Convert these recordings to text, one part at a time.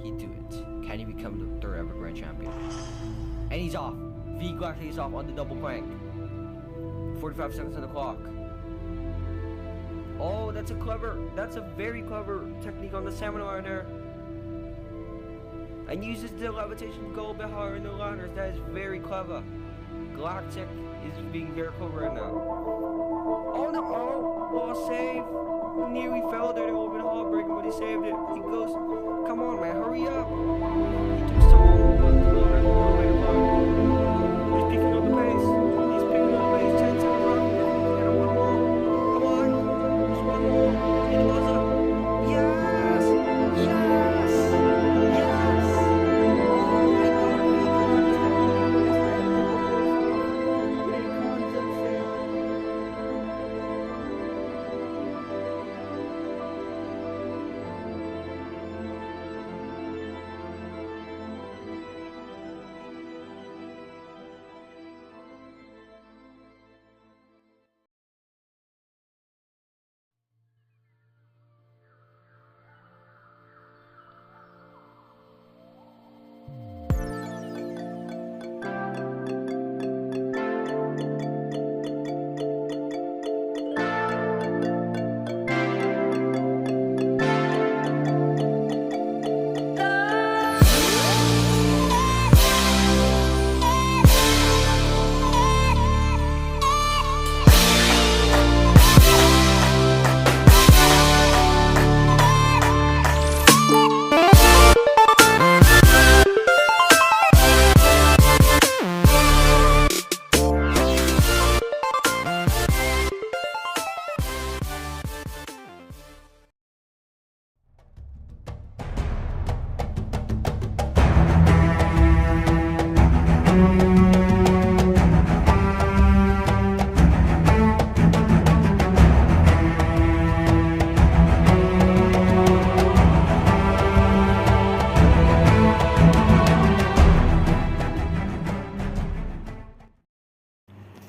he do it? Can he become the third ever grand champion? And he's off. vGxlactic is off on the double crank. 45 seconds on the clock. Oh, that's a very clever technique on the stamina right there. And uses the levitation to go a bit higher in the ladders. That is very clever. Galactic is being very clever right now. Oh no! Oh, save! Nearly fell there. That would have been heartbreaking, but he saved it. He goes, come on, man, hurry up! He took so long to go back all the way along. He's picking up the pace. He's picking up the pace. 10 seconds left. And one more. Come on! Just one more. In the buzzer. Yes! Yes! Yes! Oh my God!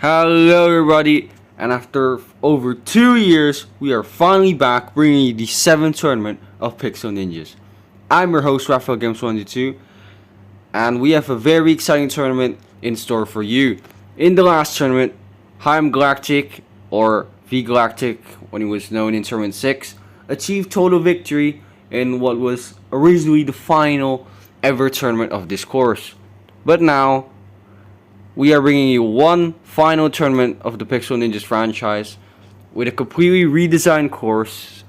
Hello everybody, and after over 2 years, we are finally back bringing you the 7th tournament of Pixel Ninjas. I'm your host, vGxlactic, and we have a very exciting tournament in store for you. In the last tournament, HiImGxlactic, or vGxlactic when he was known in Tournament 6, achieved total victory in what was originally the final ever tournament of this course. But now, we are bringing you one final tournament of the Pixel Ninjas franchise with a completely redesigned course.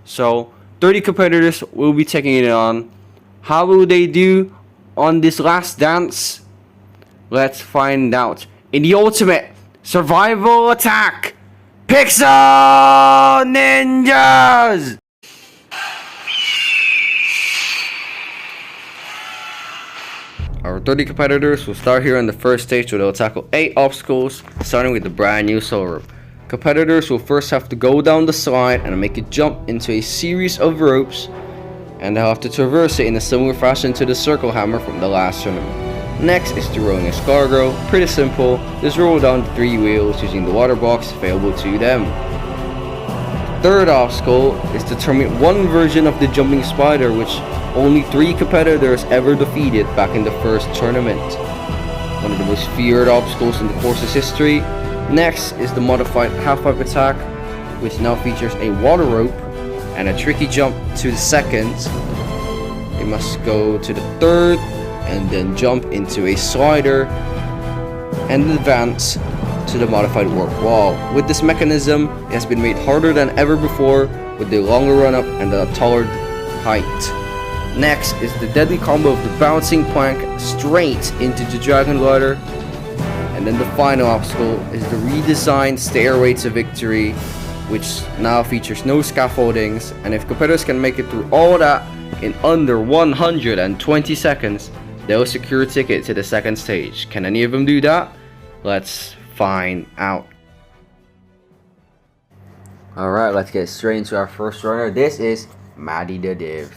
So 30 competitors will be taking it on. How will they do on this last dance? Let's find out in the ultimate survival attack, Pixel Ninjas! Our 30 competitors will start here on the first stage, where they'll tackle 8 obstacles, starting with the brand new soul rope. Competitors will first have to go down the slide and make a jump into a series of ropes, and they'll have to traverse it in a similar fashion to the circle hammer from the last tournament. Next is the rolling escargot. Pretty simple, just roll down the 3 wheels using the water box available to them. Third obstacle is to terminate one version of the jumping spider, which only 3 competitors ever defeated back in the first tournament. One of the most feared obstacles in the course's history. Next is the modified half-pipe attack, which now features a water rope and a tricky jump to the second. They must go to the third and then jump into a slider and advance to the modified warp wall. With this mechanism, it has been made harder than ever before, with the longer run-up and the taller height. Next is the deadly combo of the bouncing plank straight into the dragon glider. And then the final obstacle is the redesigned stairway to victory, which now features no scaffoldings, and if competitors can make it through all that in under 120 seconds, they'll secure a ticket to the second stage. Can any of them do that? Let's find out. Alright, let's get straight into our first runner. This is Maddie the Div.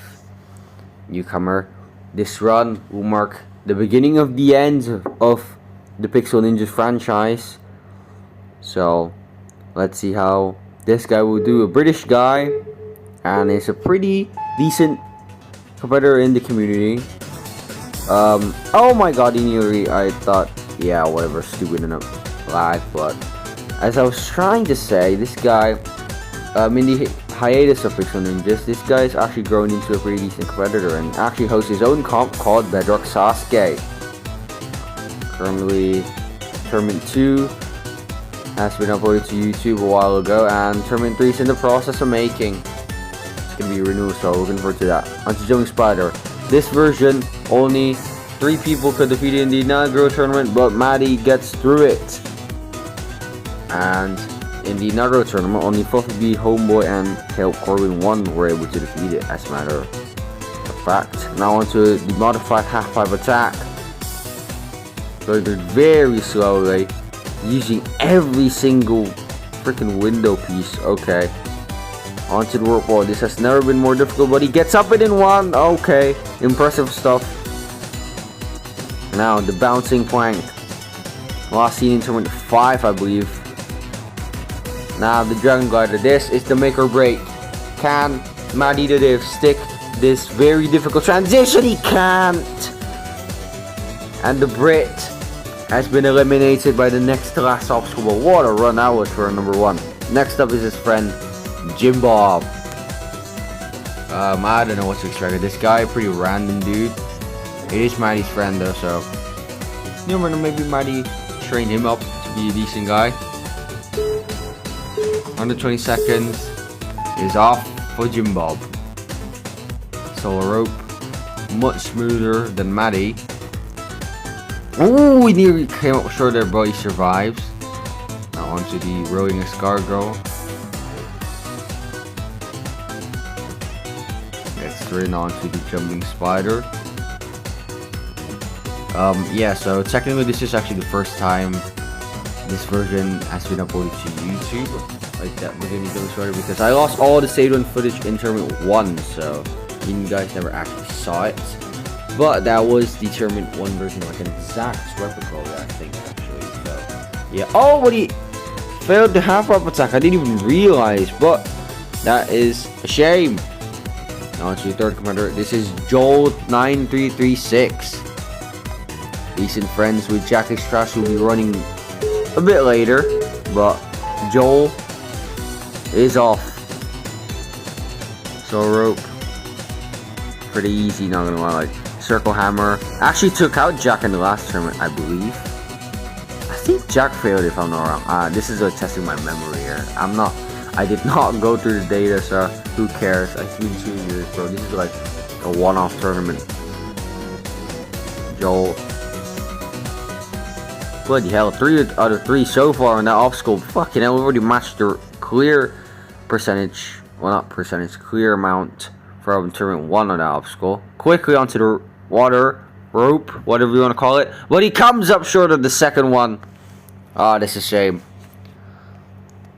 Newcomer. This run will mark the beginning of the end of the Pixel Ninjas franchise. So let's see how this guy will do. A British guy, and is a pretty decent competitor in the community. Oh my god, I thought, yeah, whatever, stupid enough lag, but as I was trying to say, this guy, in the hiatus of Pixel Ninjas, this guy is actually grown into a pretty decent competitor and actually hosts his own comp called SASUKE. Currently, Tournament 2 has been uploaded to YouTube a while ago, and Tournament 3 is in the process of making. It's gonna be renewed, so looking forward to that. Onto Jumping Spider. This version, only 3 people could defeat it in the inaugural tournament, but Maddie gets through it. And in the inaugural tournament, only Fluffy, Homeboy, and Caleb Corbin 1 were able to defeat it, as a matter of fact. Now onto the modified half-pipe attack. Going very slowly, using every single freaking window piece. Okay. Onto the warp wall. This has never been more difficult, but he gets up it in 1. Okay. Impressive stuff. Now, the bouncing plank. Last seen in Tournament 5, I believe. Now, the Dragon Glider. This is the make or break. Can Maddie the Div stick this very difficult transition? He can't. And the Brit has been eliminated by the next to last obstacle. What a run that was for number 1. Next up is his friend Jim Bob. I don't know what to expect of this guy. Pretty random dude. It is Maddie's friend though, so you never know, maybe Maddie trained him up to be a decent guy. 120 seconds is off for Jim Bob. Solo rope, much smoother than Maddie. Oh, he nearly came up short there, but he survives. Now onto the rowing escargot. Let's turn onto the jumping spider. Yeah, so technically this is actually the first time this version has been uploaded to YouTube. Like that version is really because I lost all the saved on footage in Tournament 1, so you guys never actually saw it. But that was the Tournament 1 version, like an exact replica of that, I think, actually. So, yeah. Oh, but he failed the half-up attack. I didn't even realize, but that is a shame. Now to the third commander. This is Joel9336. Decent friends with Jackie's Trash will be running a bit later, but Joel is off. So rope. Pretty easy, not gonna lie. Like, circle hammer. Actually took out Jack in the last tournament, I believe. I think Jack failed if I'm not wrong. This is testing my memory here. I did not go through the data, so who cares? It's been 2 years, bro. This is like a one-off tournament. Joel. Bloody hell, 3 out of 3 so far on that obstacle. Fucking hell, we've already matched the clear percentage. Well, not percentage, clear amount from tournament 1 on that obstacle. Quickly onto the water rope, whatever you want to call it. But he comes up short of the second one. Ah, this is a shame.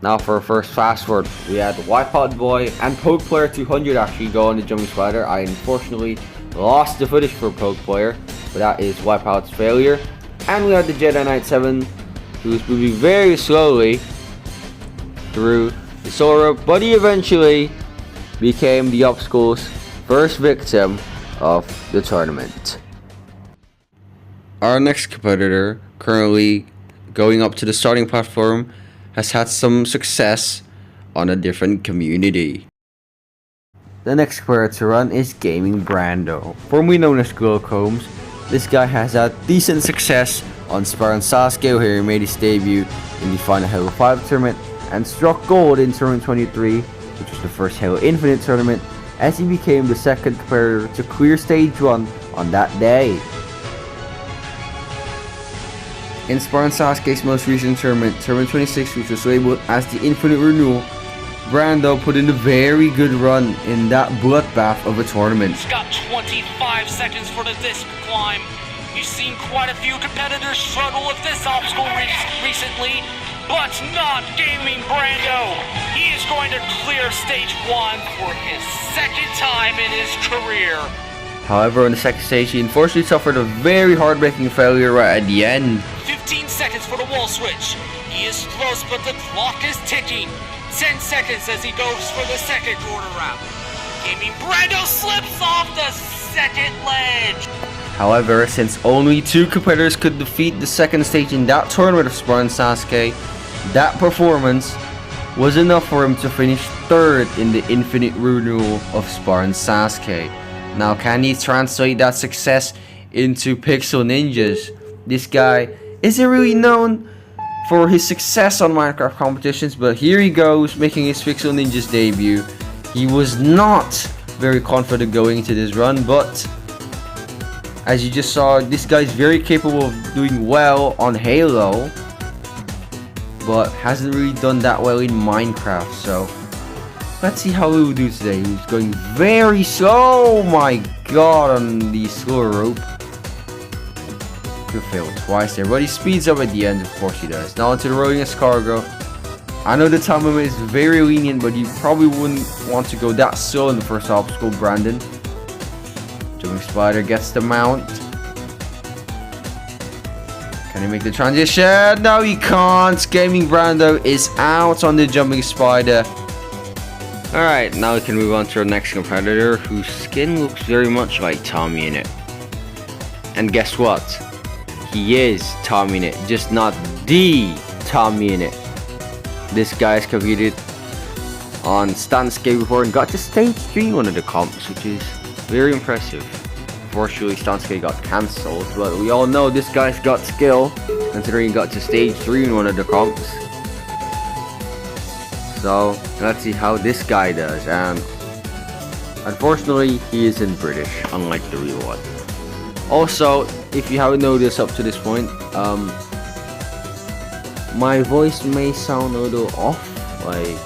Now for our first fast forward, we had Wipeout Boy and Poke Player 200 actually go on the jumping spider. I unfortunately lost the footage for Poke Player, but that is Wipeout's failure. And we had the Jedi Knight 7, who's moving very slowly through the solar rope, but he eventually became the obstacle's first victim of the tournament. Our next competitor, currently going up to the starting platform, has had some success on a different community. The next competitor to run is Gaming Brando, formerly known as Kirkhope. This guy has had decent success on Spartan SASUKE, where he made his debut in the final Halo 5 tournament and struck gold in Tournament 23, which was the first Halo Infinite tournament, as he became the second competitor to clear stage 1 on that day. In Spartan SASUKE's most recent tournament, Tournament 26, which was labeled as the Infinite Renewal, Brando put in a very good run in that bloodbath of a tournament. He's got 25 seconds for the disc climb. You've seen quite a few competitors struggle with this obstacle recently, but not Gaming Brando. He is going to clear stage 1 for his second time in his career. However, on the second stage, he unfortunately suffered a very heartbreaking failure right at the end. 15 seconds for the wall switch. He is close, but the clock is ticking. 10 seconds as he goes for the second quarter round. Gaming Brando slips off the second ledge. However, since only 2 competitors could defeat the second stage in that tournament of Spartan Sasuke, that performance was enough for him to finish 3rd in the Infinite Renewal of Spartan Sasuke. Now, can he translate that success into Pixel Ninjas? This guy isn't really known for his success on Minecraft competitions, but here he goes, making his Pixel Ninjas debut. He was not very confident going into this run, but as you just saw, this guy's very capable of doing well on Halo, but hasn't really done that well in Minecraft. So let's see how he will do today. He's going very slow. Oh my god, on the slower rope. Could fail twice there, but he speeds up at the end. Of course he does. Now onto the rolling escargot. I know the time limit is very lenient, but you probably wouldn't want to go that slow in the first obstacle, Brandon. Jumping Spider gets the mount. Can he make the transition? No, he can't. Gaming Brando is out on the Jumping Spider. Alright, now we can move on to our next competitor, whose skin looks very much like Tommy in it. And guess what? He is Tommy in it, just not the Tommy in it. This guy's competed on Shantae before and got to stage 3 in one of the comps, which is very impressive. Unfortunately, Shantae got cancelled, but we all know this guy's got skill, considering he got to stage 3 in one of the comps. So let's see how this guy does. And unfortunately, he isn't British, unlike the real one. Also, if you haven't noticed up to this point, my voice may sound a little off. Like,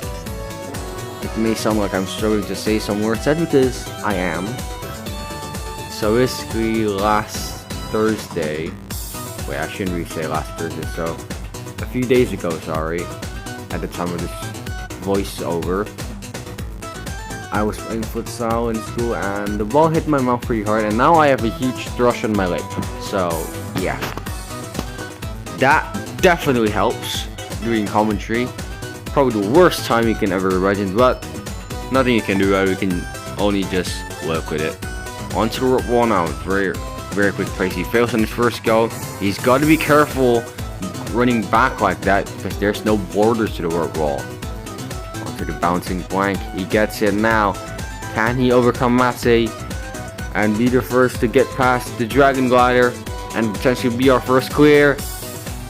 it may sound like I'm struggling to say some words. That's because I am. So basically, last Thursday, wait, I shouldn't really say last Thursday, so a few days ago, sorry, at the time of this voiceover, I was playing futsal in school and the ball hit my mouth pretty hard, and now I have a huge thrush on my lip. So yeah, that definitely helps doing commentary. Probably the worst time you can ever imagine, but nothing you can do about it. We can only just work with it. Onto the rope wall now. Very quick pace. He fails on his first go. He's got to be careful running back like that because there's no borders to the rope wall. Onto the bouncing plank. He gets it now. Can he overcome Mate and be the first to get past the dragon glider and potentially be our first clear?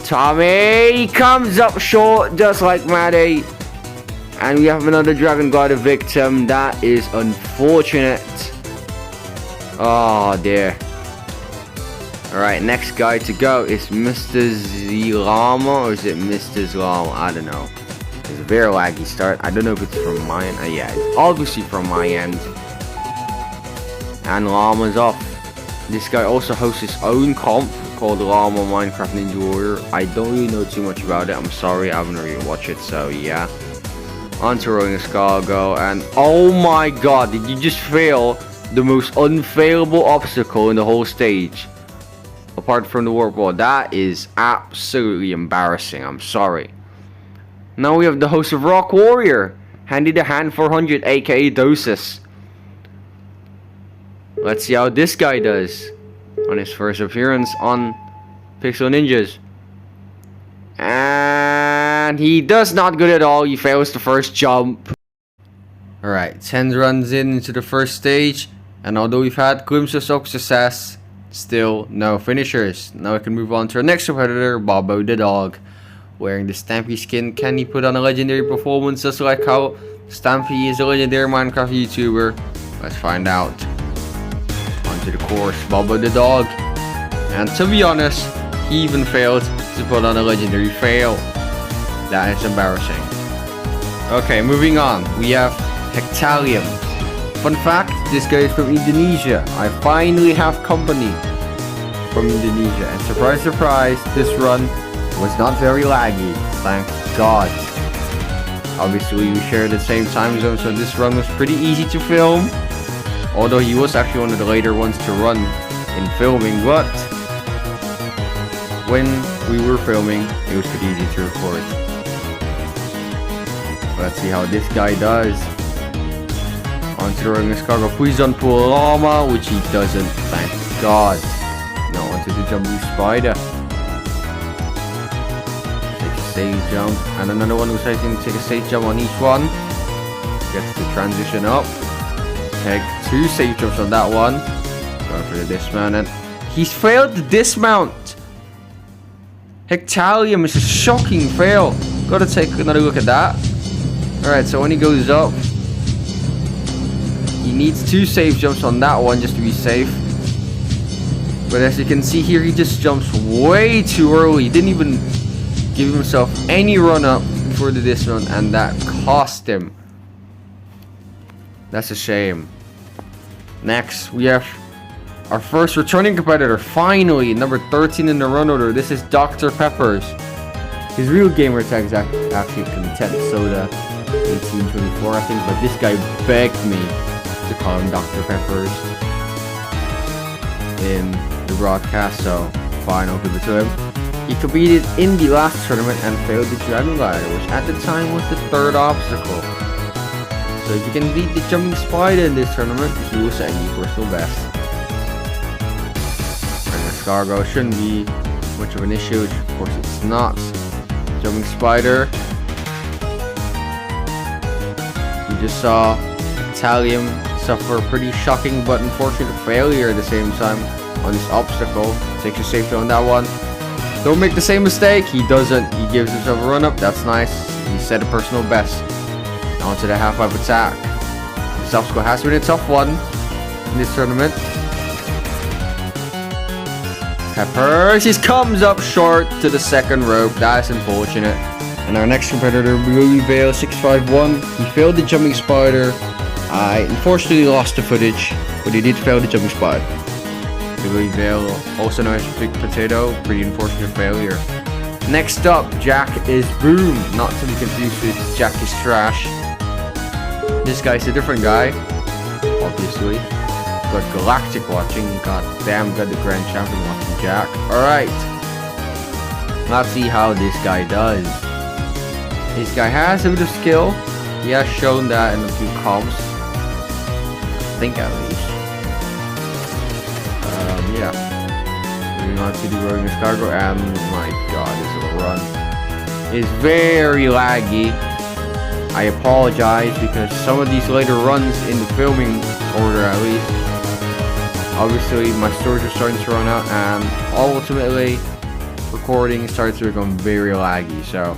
Tommy comes up short just like Mate, and we have another dragon glider victim. That is unfortunate. Oh dear. Alright, next guy to go is Mr. Zlama, or is it Mr. Zlama? I don't know. It's a very laggy start. I don't know if it's from my end. Yeah, it's obviously from my end. And Llama's off. This guy also hosts his own comp called Llama Minecraft Ninja Warrior. I don't really know too much about it. I'm sorry, I haven't really watched it, so yeah. On to rolling escargot, and oh my god, did you just fail the most unfailable obstacle in the whole stage? Apart from the warp wall. That is absolutely embarrassing. I'm sorry. Now we have the host of Rock Warrior, Handy the Hand 400, aka Doses. Let's see how this guy does on his first appearance on Pixel Ninjas. And he does not good at all. He fails the first jump. Alright, 10 runs into the first stage, and although we've had glimpses of success, still no finishers. Now we can move on to our next competitor, Bobo the Dog. Wearing the Stampy skin, can he put on a legendary performance just like how Stampy is a legendary Minecraft YouTuber? Let's find out. Onto the course, Bobo the Dog. And to be honest, he even failed to put on a legendary fail. That is embarrassing. Okay, moving on. We have Hectalium. Fun fact, this guy is from Indonesia. I finally have company from Indonesia. And surprise, surprise, this run was not very laggy. Thank God. Obviously, we share the same time zone, so this run was pretty easy to film. Although he was actually one of the later ones to run in filming, but when we were filming, it was pretty easy to record. Let's see how this guy does. Onto the ring escargot. Please don't pull a llama, which he doesn't, thank God. Now onto the jumping spider. Take a safe jump. And another one who's taking to take a safe jump on each one. Gets the transition up. Take 2 safe jumps on that one. Going for the dismount. And he's failed the dismount. HiImGxlactic is a shocking fail. Gotta take another look at that. Alright, so when he goes up, he needs 2 safe jumps on that one just to be safe. But as you can see here, he just jumps way too early. He didn't even give himself any run up before the dismount, and that cost him. That's a shame. Next, we have our first returning competitor, finally, number 13 in the run order. This is Dr. Peppers. His real gamer tag is actually Content Soda 1824, I think, but this guy begged me to call him Dr. Peppers in the broadcast, so fine, I'll give it to him. He competed in the last tournament and failed the Dragon Glider, which at the time was the 3rd obstacle. So if you can beat the Jumping Spider in this tournament, he will set a new personal best. And the escargot shouldn't be much of an issue, which of course it's not. Jumping Spider. We just saw Italian suffer a pretty shocking but unfortunate failure at the same time on this obstacle. Takes a safety on that one. Don't make the same mistake. He doesn't. He gives himself a run up. That's nice. He set a personal best. Onto the half-pipe attack. This obstacle has been a tough one in this tournament. Peppers, he comes up short to the 2nd rope. That is unfortunate. And our next competitor, Blue Veil 651, he failed the Jumping Spider. I unfortunately lost the footage, but he did fail the Jumping Spider. Blue Veil, also known as Big Potato, pretty unfortunate failure. Next up, Jack is Boom, not to be confused with Jack is Trash. This guy's a different guy, obviously. Got Galactic watching, god damn, got the Grand Champion watching Jack. Alright, let's see how this guy does. This guy has a bit of skill. He has shown that in a few comps, I think at least. Yeah. Moving on to the Rolling Escargot, and my god, this little run is very laggy. I apologize because some of these later runs in the filming order at least, obviously my storage is starting to run out, and ultimately recording starts to become very laggy, so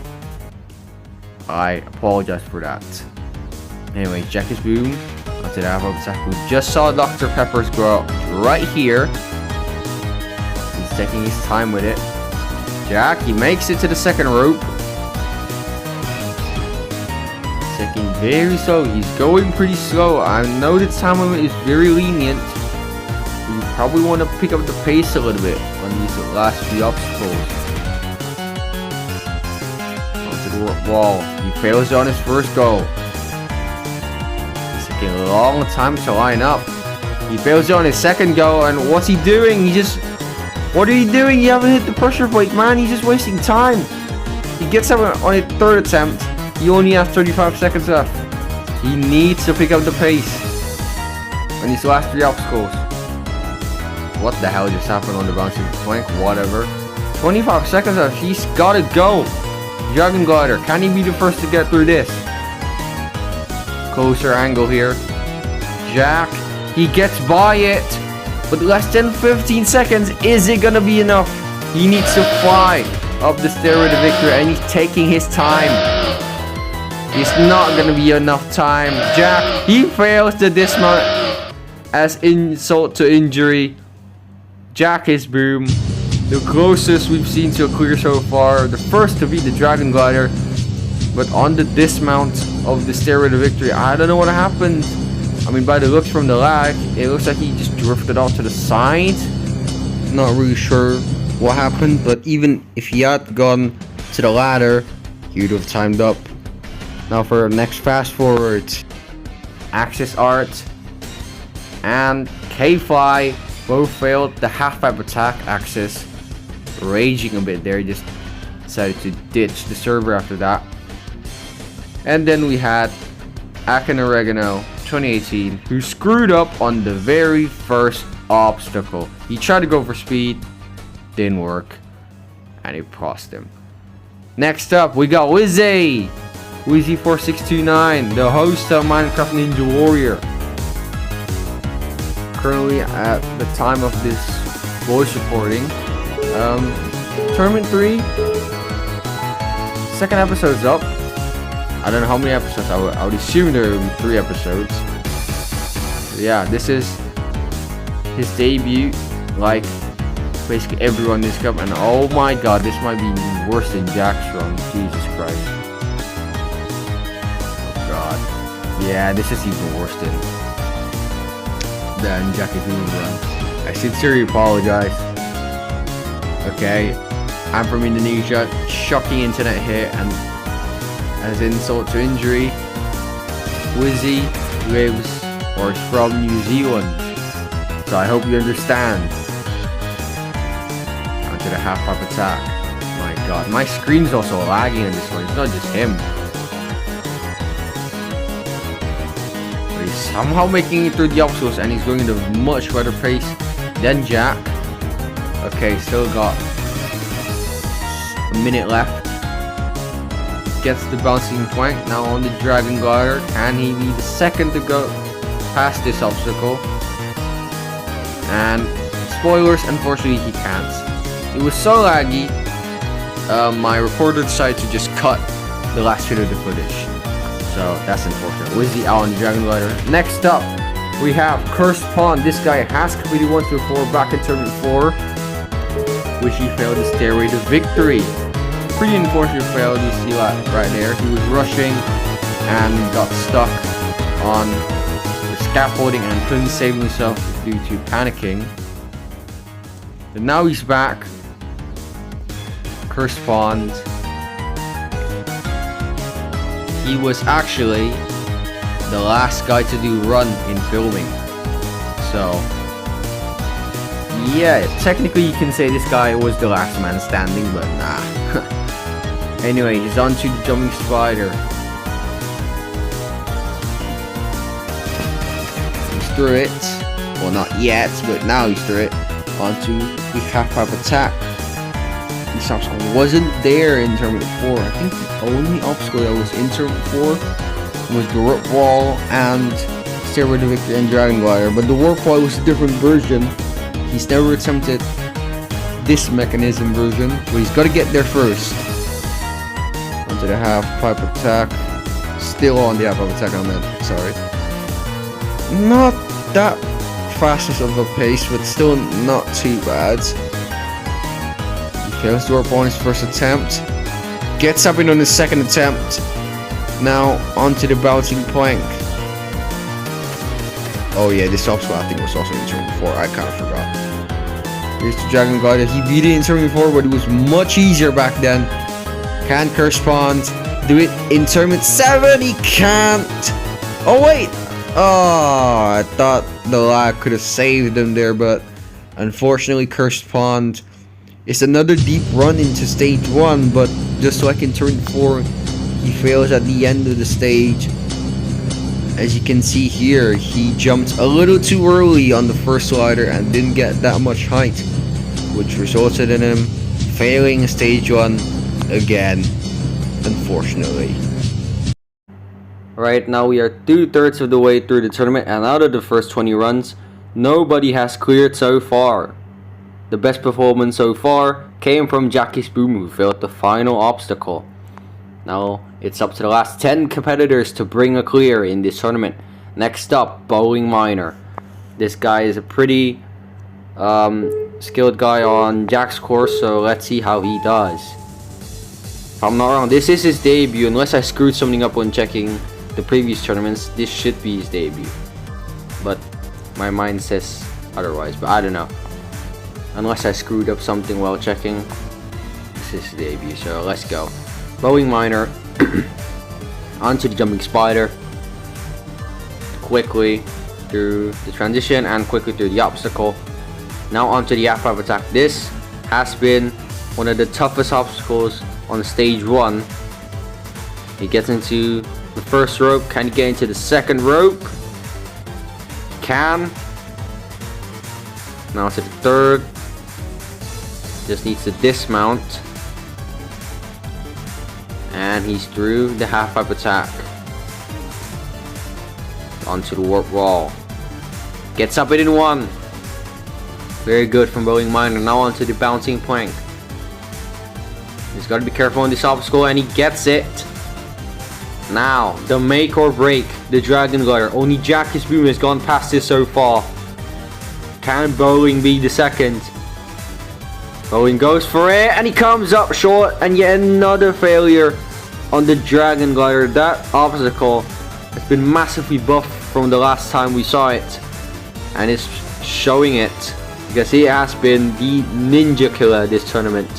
I apologize for that. Anyway, Jack is Boom onto the half-pipe attack. We just saw Dr. Peppers go up right here. He's taking his time with it. Jack, he makes it to the 2nd rope. Taking very slow. He's going pretty slow. I know the time limit is very lenient. You probably want to pick up the pace a little bit on these last few obstacles. Onto the warp wall. He fails on his first go. It's taking a long time to line up. He fails on his 2nd go, and what's he doing? What are you doing? You haven't hit the pressure plate, man. He's just wasting time. He gets up on his 3rd attempt. He only has 35 seconds left. He needs to pick up the pace on these last 3 obstacles. What the hell just happened on the bouncing plank? Whatever. 25 seconds left. He's gotta go. Dragon Glider. Can he be the first to get through this? Closer angle here. Jack. He gets by it. But less than 15 seconds. Is it gonna be enough? He needs to fly up the stairway to victory, and he's taking his time. It's not gonna be enough time. Jack, he fails the dismount as insult to injury. Jack is Boom, the closest we've seen to a clear so far. The first to beat the Dragon Glider, but on the dismount of the stairway to victory, I don't know what happened. I mean, by the looks from the lag, it looks like he just drifted off to the side. Not really sure what happened, but even if he had gone to the ladder, he would have timed up. Now for our next fast forward, Axis Art and K-Fly both failed the half-pipe attack. Axis raging a bit there, just decided to ditch the server after that. And then we had Ak and Oregano 2018, who screwed up on the very first obstacle. He tried to go for speed, didn't work, and it cost him. Next up, we got Wizzy4629, the host of Minecraft Ninja Warrior. Currently, at the time of this voice recording, Tournament 3, second episode's up. I don't know how many episodes. I would assume there will be 3 episodes. But yeah, this is his debut, like basically everyone in this cup. And oh my god, this might be worse than Jack's run. Jesus Christ. Oh god. Yeah, this is even worse than Jackie's run. I sincerely apologize. Okay, I'm from Indonesia. Shocking internet here, and as insult to injury, Wizzy lives or is from New Zealand. So I hope you understand. Onto the half-pipe attack. My god, my screen's also lagging in this one. It's not just him. But he's somehow making it through the obstacles, and he's going at a much better pace than Jack. Okay, still got a minute left. Gets the bouncing plank, now on the dragon glider. Can he be the second to go past this obstacle? And spoilers, unfortunately he can't. It was so laggy, my recorder decided to just cut the last bit of the footage. So that's unfortunate. Wizzy out on the dragon glider. Next up, we have Cursed Pond. This guy has completed once before back in Tournament 4, which he failed the stairway to victory. Pretty unfortunate fail, you see that right there. He was rushing and got stuck on the scaffolding and couldn't save himself due to panicking. But now he's back. Cursed Pond. He was actually the last guy to do run in filming. So yeah, technically you can say this guy was the last man standing, but nah. Anyway, he's on to the jumping spider. He's through it. Well, not yet, but now he's through it. Onto the half-pipe attack. This obstacle wasn't there in Tournament 4. I think the only obstacle that was in Tournament 4 was the warp wall and Stairway to Victory and Dragon Glider. But the warp wall was a different version. He's never attempted this mechanism version, but he's got to get there first. Onto the half-pipe attack. Still on the half-pipe attack, I meant. Sorry. Not that fastest of a pace, but still not too bad. He fails the warp on his first attempt. Gets up in on his second attempt. Now onto the bouncing plank. Oh yeah, this obstacle I think was also in turn before. I kind of forgot. Here's the Dragon Glider. He beat it in turn before, but it was much easier back then. Can Cursed Pond do it in Tournament 7? He can't. Oh wait. Oh, I thought the lag could have saved him there, but unfortunately Cursed Pond is another deep run into stage 1, but just like in turn 4, he fails at the end of the stage. As you can see here, he jumped a little too early on the first slider and didn't get that much height, which resulted in him failing stage 1 again, unfortunately. Right now we are 2/3 of the way through the tournament, and out of the first 20 runs, nobody has cleared so far. The best performance so far came from Jackie's Boom, who failed the final obstacle. Now it's up to the last 10 competitors to bring a clear in this tournament. Next up, Bowling Miner. This guy is a pretty skilled guy on Jack's course, so let's see how he does. If I'm not wrong, this is his debut. Unless I screwed something up when checking the previous tournaments, this should be his debut. But my mind says otherwise, but I don't know. Unless I screwed up something while checking, this is his debut, so let's go. Bowling Miner. Onto the jumping spider. Quickly through the transition and quickly through the obstacle. Now onto the half-pipe attack. This has been one of the toughest obstacles on stage 1. He gets into the first rope. Can he get into the second rope? can. Now to the third. Just needs to dismount. And he's through the half-pipe attack. Onto the warp wall. Gets up it in one. Very good from Bowling Miner. Now onto the bouncing plank. He's got to be careful on this obstacle, and he gets it. Now, the make or break, the Dragon Glider. Only Jackie's Boom has gone past this so far. Can Bowling be the second? Bowling goes for it, and he comes up short, and yet another failure on the Dragon Glider. That obstacle has been massively buffed from the last time we saw it, and it's showing it because he has been the ninja killer this tournament.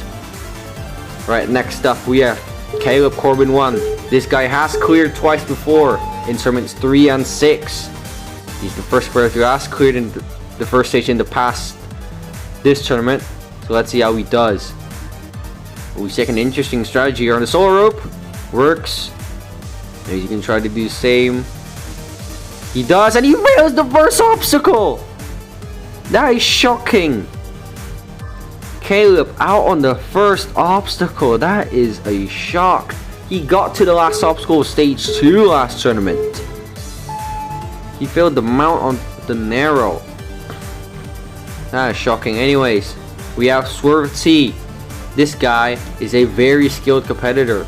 Right, next up we have Caleb Corbin 1. This guy has cleared twice before in tournaments 3 and 6. He's the first player who has cleared in the first stage in the past this tournament. So let's see how he does. He's taking an interesting strategy here on the solo rope. Works. Maybe you can try to do the same. He does, and he fails the first obstacle. That is shocking. Caleb out on the first obstacle. That is a shock. He got to the last obstacle, stage 2 last tournament. He failed the mount on the narrow. That is shocking. Anyways, we have Swerve T. This guy is a very skilled competitor.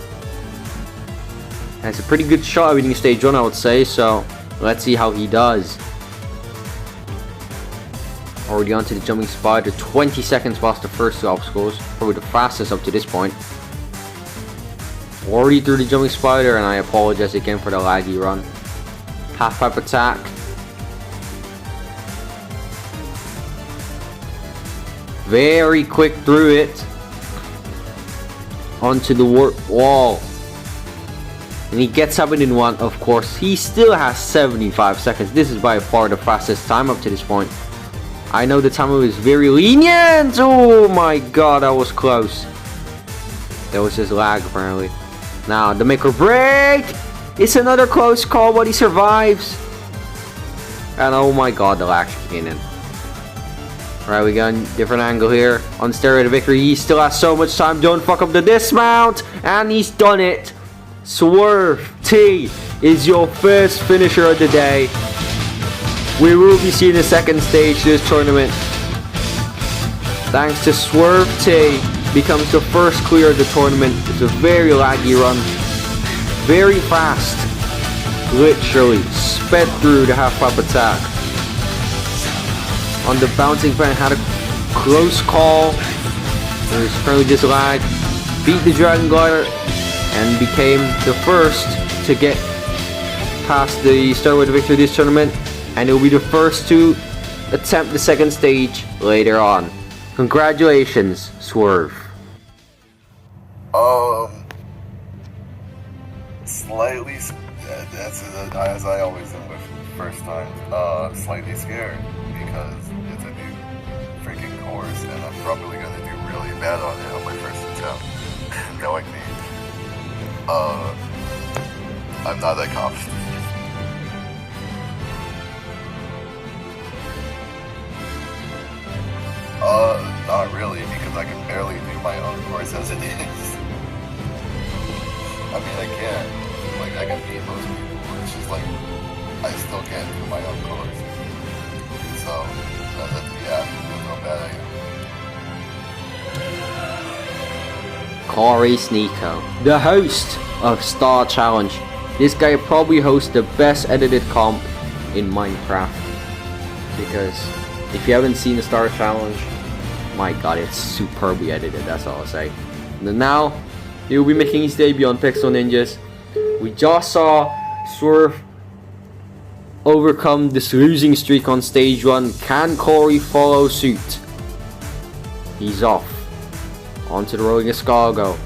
Has a pretty good shot at winning stage 1, I would say. So let's see how he does. Already onto the jumping spider. 20 seconds past the first 2 obstacles. Probably the fastest up to this point. Already through the jumping spider, and I apologize again for the laggy run. Half pipe attack. Very quick through it. Onto the warp wall. And he gets up in one, of course. He still has 75 seconds. This is by far the fastest time up to this point. I know the timer was very lenient. Oh my god, that was close. That was just lag apparently. Now the make or break. It's another close call, but he survives. And oh my god, the lag's kicking in. Alright, we got a different angle here. On Stairway to Victory, he still has so much time. Don't fuck up the dismount. And he's done it. Swerve T is your first finisher of the day. We will be seeing the second stage this tournament. Thanks to Swerve T, becomes the first clear of the tournament. It's a very laggy run. Very fast. Literally sped through the half pipe attack. On the bouncing fan, had a close call. It was apparently just lag. Beat the Dragon Glider and became the first to get past the Stairway to Victory this tournament. And it will be the first to attempt the second stage later on. Congratulations, Swerve. Slightly, that's as I always am with first time. Slightly scared because it's a new freaking course, and I'm probably gonna do really bad on it on my first attempt. Knowing me, I'm not that confident. Not really, because I can barely do my own course as it is. I mean, I can. Like, I can beat most people. It's just like, I still can't do my own course. So, yeah, that's how bad I am. Corey Sneeko, the host of Star Challenge. This guy probably hosts the best edited comp in Minecraft. Because if you haven't seen the Star Challenge, my god, it's superbly edited, that's all I'll say. And now, he will be making his debut on Pixel Ninjas. We just saw Swerve overcome this losing streak on stage 1. Can Corey follow suit? He's off. Onto the rolling escargot.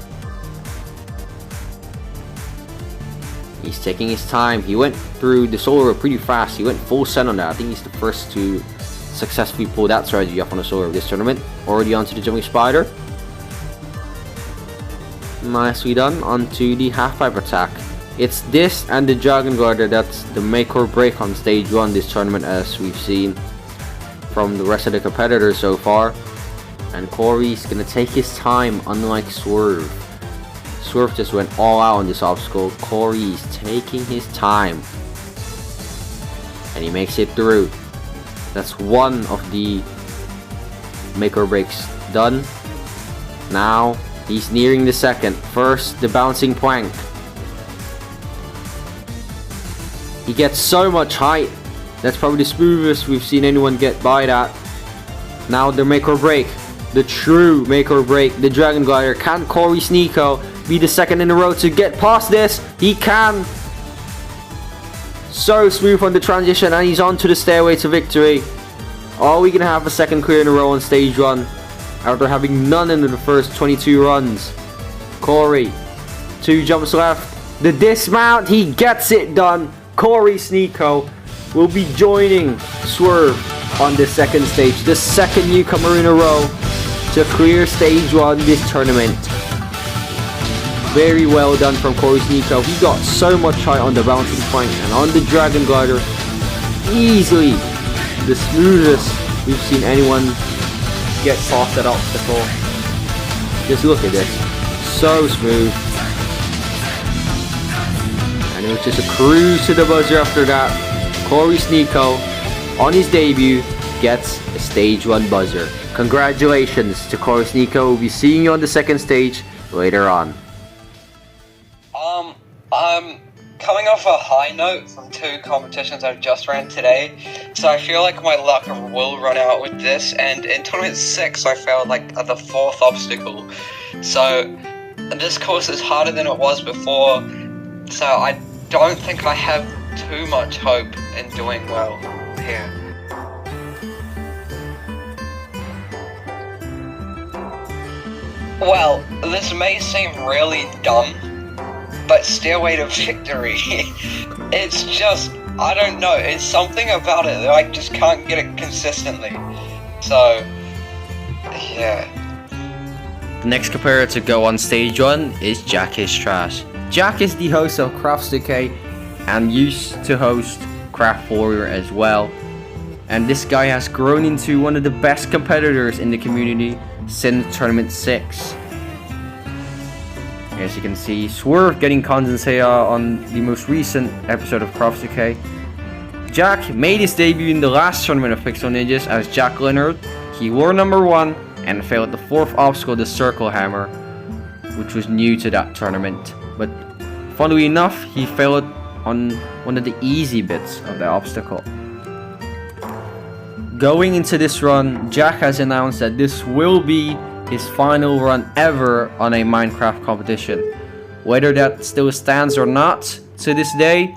He's taking his time. He went through the solo rope pretty fast. He went full send on that. I think he's the first to successfully pull that strategy off on the solo rope this tournament. Already onto the jumping spider. Nicely done. Onto the half pipe attack. It's this and the Dragon Glider that's the make or break on stage 1 this tournament, as we've seen from the rest of the competitors so far. And Corey's gonna take his time, unlike Swerve. Swerve just went all out on this obstacle. Corey's taking his time. And he makes it through. That's one of the make or breaks done. Now he's nearing the second. First, the bouncing plank. He gets so much height. That's probably the smoothest we've seen anyone get by that. Now the make or break. The true make or break. The Dragon Glider. Can Corey Sneeko be the second in a row to get past this? He can. So smooth on the transition, and he's on to the stairway to victory. Are we going to have a second clear in a row on stage 1 after having none in the first 22 runs? Corey, 2 jumps left. The dismount, he gets it done. Corey Sneeko will be joining Swerve on the second stage, the second newcomer in a row to clear stage 1 this tournament. Very well done from Corey Sneeko. He got so much height on the bouncing plank and on the Dragon Glider. Easily the smoothest we've seen anyone get past that obstacle. Just look at this. So smooth. And it was just a cruise to the buzzer after that. Corey Sneeko, on his debut, gets a stage 1 buzzer. Congratulations to Corey Sneeko. We'll be seeing you on the second stage later on. I'm coming off a high note from 2 competitions I've just ran today, so I feel like my luck will run out with this, and in tournament 6 I failed like at the 4th obstacle, so this course is harder than it was before, so I don't think I have too much hope in doing well here. Well, this may seem really dumb, but Stairway to Victory, it's just, I don't know, it's something about it that I just can't get it consistently. So, yeah. The next competitor to go on stage 1 is Jack is Trash. Jack is the host of SASUKE and used to host Craft Warrior as well. And this guy has grown into one of the best competitors in the community since tournament 6. As you can see, Swerve getting Kanzenseiha on the most recent episode of SASUKE. Jack made his debut in the last tournament of Pixel Ninjas as Jack Leonard. He wore number 1 and failed the 4th obstacle, the Circle Hammer, which was new to that tournament. But funnily enough, he failed on one of the easy bits of the obstacle. Going into this run, Jack has announced that this will be his final run ever on a Minecraft competition. Whether that still stands or not to this day,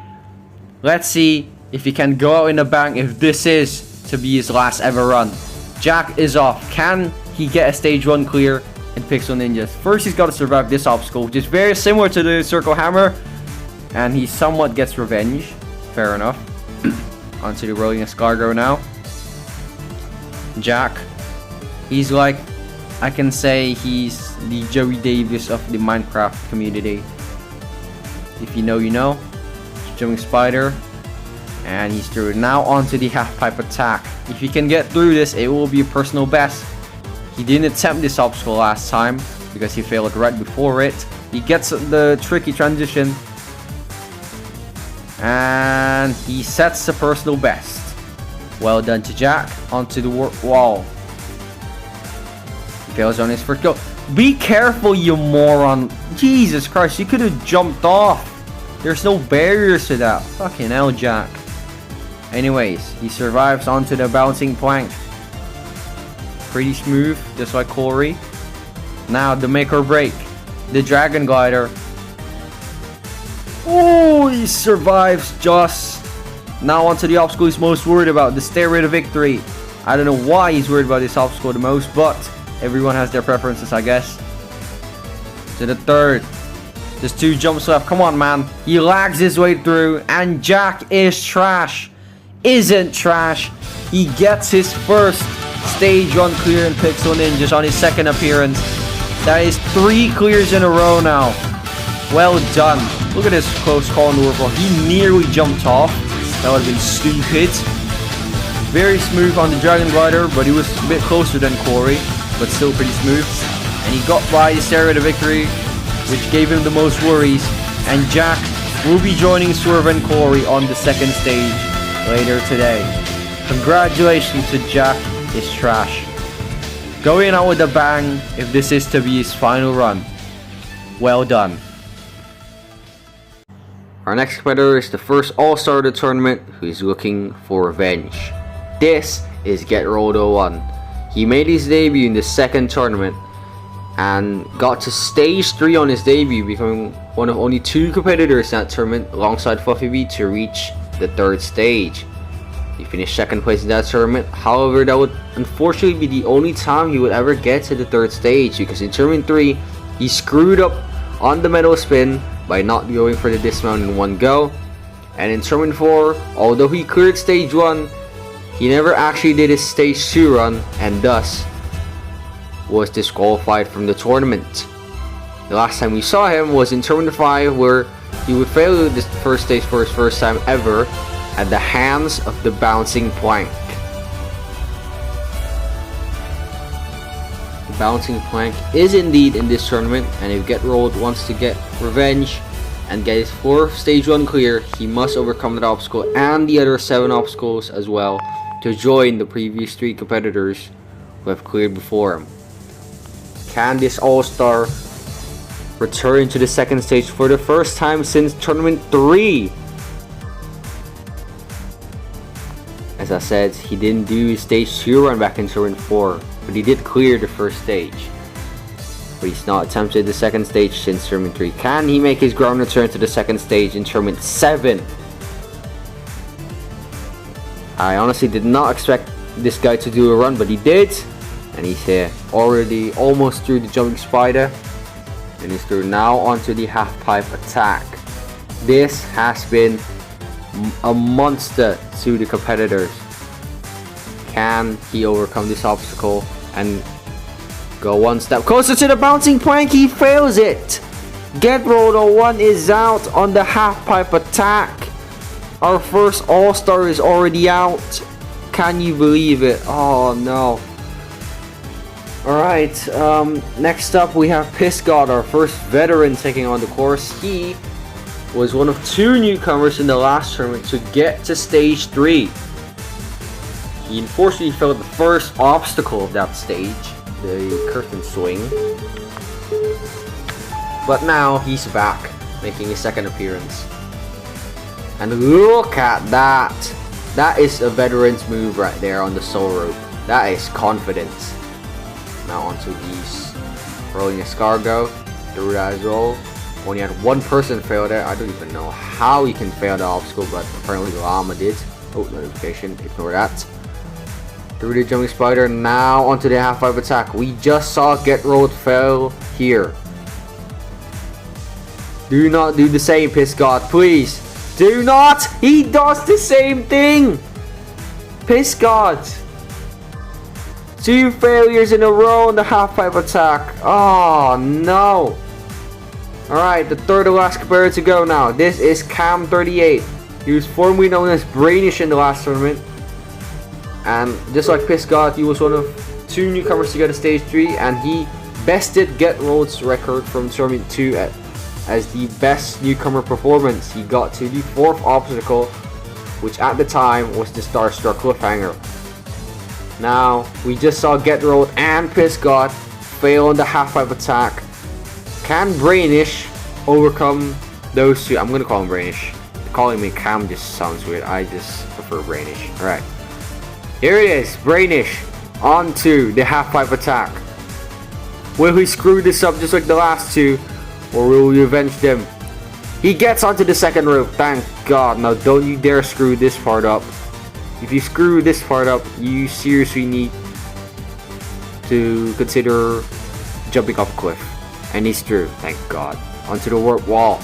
let's see if he can go out in the bank if this is to be his last ever run. Jack is off. Can he get a stage 1 clear in Pixel Ninjas? First, he's got to survive this obstacle, which is very similar to the Circle Hammer, and he somewhat gets revenge. Fair enough. Onto the rolling escargot now. Jack, he's like, I can say he's the Joey Davis of the Minecraft community. If you know, you know. Jumping spider, and he's through. Now onto the half pipe attack. If he can get through this, it will be a personal best. He didn't attempt this obstacle last time because he failed right before it. He gets the tricky transition, and he sets the personal best. Well done to Jack. Onto the wall. He fails on his first go. Be careful, you moron. Jesus Christ, you could have jumped off. There's no barriers to that. Fucking hell, Jack. Anyways, he survives onto the bouncing plank. Pretty smooth, just like Corey. Now the make or break. The Dragon Glider. Oh, he survives just. Now onto the obstacle he's most worried about, the Stairway to Victory. I don't know why he's worried about this obstacle the most, but everyone has their preferences, I guess. To the third. There's 2 jumps left. Come on, man. He lags his way through, and Jack is trash. Isn't trash. He gets his first stage 1 clear in Pixel Ninjas on his second appearance. That is 3 clears in a row now. Well done. Look at this close call in the overall. He nearly jumped off. That would have been stupid. Very smooth on the Dragon Glider, but he was a bit closer than Corey, but still pretty smooth. And he got by the stairway to victory, which gave him the most worries. And Jack will be joining Swerve and Corey on the second stage later today. Congratulations to Jack, is trash. Going out with a bang if this is to be his final run. Well done. Our next competitor is the first all-star of the tournament who is looking for revenge. This is GetRolled01. He made his debut in the second tournament and got to stage 3 on his debut, becoming one of only 2 competitors in that tournament alongside Fluffy B to reach the third stage. He finished second place in that tournament. However, that would unfortunately be the only time he would ever get to the third stage, because in tournament 3 he screwed up on the metal spin by not going for the dismount in one go, and in tournament 4, although he cleared stage 1, he never actually did his stage 2 run and thus was disqualified from the tournament. The last time we saw him was in tournament 5, where he would fail this first stage for his first time ever at the hands of the bouncing plank. The bouncing plank is indeed in this tournament, and if GetRolled wants to get revenge and get his 4th stage 1 clear, he must overcome that obstacle and the other 7 obstacles as well to join the previous 3 competitors who have cleared before him. Can this all-star return to the second stage for the first time since tournament 3? As I said, he didn't do his stage 2 run back in tournament 4, but he did clear the first stage. But he's not attempted the second stage since tournament 3. Can he make his ground return to the second stage in tournament 7? I honestly did not expect this guy to do a run, but he did. And he's here, already almost through the jumping spider. And he's through now onto the half pipe attack. This has been a monster to the competitors. Can he overcome this obstacle and go one step closer to the bouncing plank? He fails it. GetRolled01 is out on the half pipe attack. Our first all-star is already out. Can you believe it? Oh no. Alright, next up we have Pissgod, our first veteran taking on the course. He was one of 2 newcomers in the last tournament to get to stage 3. He unfortunately failed the first obstacle of that stage, the curtain swing. But now he's back, making his second appearance. And look at that! That is a veteran's move right there on the soul rope. That is confidence. Now onto these rolling escargot. Through that as well. Only had 1 person fail there. I don't even know how you can fail the obstacle, but apparently Llama did. Oh, notification. Ignore that. Through the jumping spider. Now onto the half pipe attack. We just saw GetRolled fail here. Do not do the same, Pissgod, please. Do not! He does the same thing! Pissgod! 2 failures in a row on the half pipe attack. Oh no! Alright, the third to last competitor to go now. This is Cam38. He was formerly known as Brainish in the last tournament. And just like Pissgod, he was one of 2 newcomers to get to stage 3, and he bested GetRolled's record from tournament 2 as the best newcomer performance. He got to the 4th obstacle, which at the time was the Starstruck Cliffhanger. Now, we just saw GetRolled and Pissgod fail on the half pipe attack. Can Brainish overcome those 2? I'm gonna call him Brainish. Calling me Cam just sounds weird. I just prefer Brainish. Alright. Here it is, Brainish onto the half pipe attack. Will he screw this up just like the last 2? Or will we avenge them? He gets onto the second rope, thank God. Now don't you dare screw this part up. If you screw this part up, you seriously need to consider jumping off a cliff. And he's through, thank God. Onto the warp wall.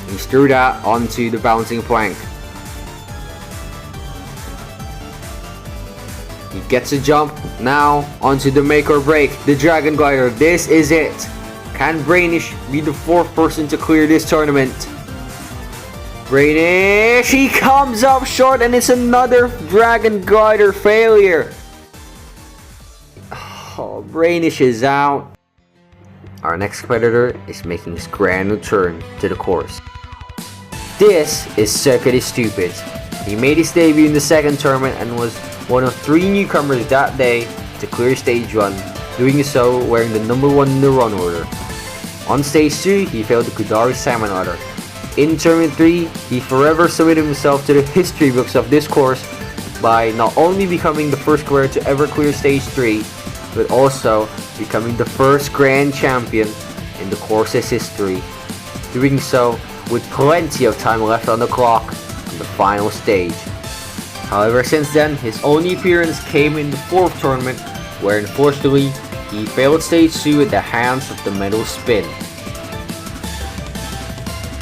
He's through that, onto the bouncing plank. He gets a jump, now onto the make or break, the Dragon Glider. This is it. Can Brainish be the 4th person to clear this tournament? Brainish, he comes up short and it's another Dragon Glider failure. Oh, Brainish is out. Our next competitor is making his grand return to the course. This is SASUKE Stupid. He made his debut in the second tournament and was one of 3 newcomers that day to clear stage 1, doing so wearing the number 1 in the run order. On stage 2, he failed the Kudari Salmon Ladder. In tournament 3, he forever submitted himself to the history books of this course by not only becoming the first player to ever clear stage 3, but also becoming the first grand champion in the course's history, doing so with plenty of time left on the clock in the final stage. However, since then, his only appearance came in the 4th tournament, where unfortunately, he failed stage 2 at the hands of the metal spin.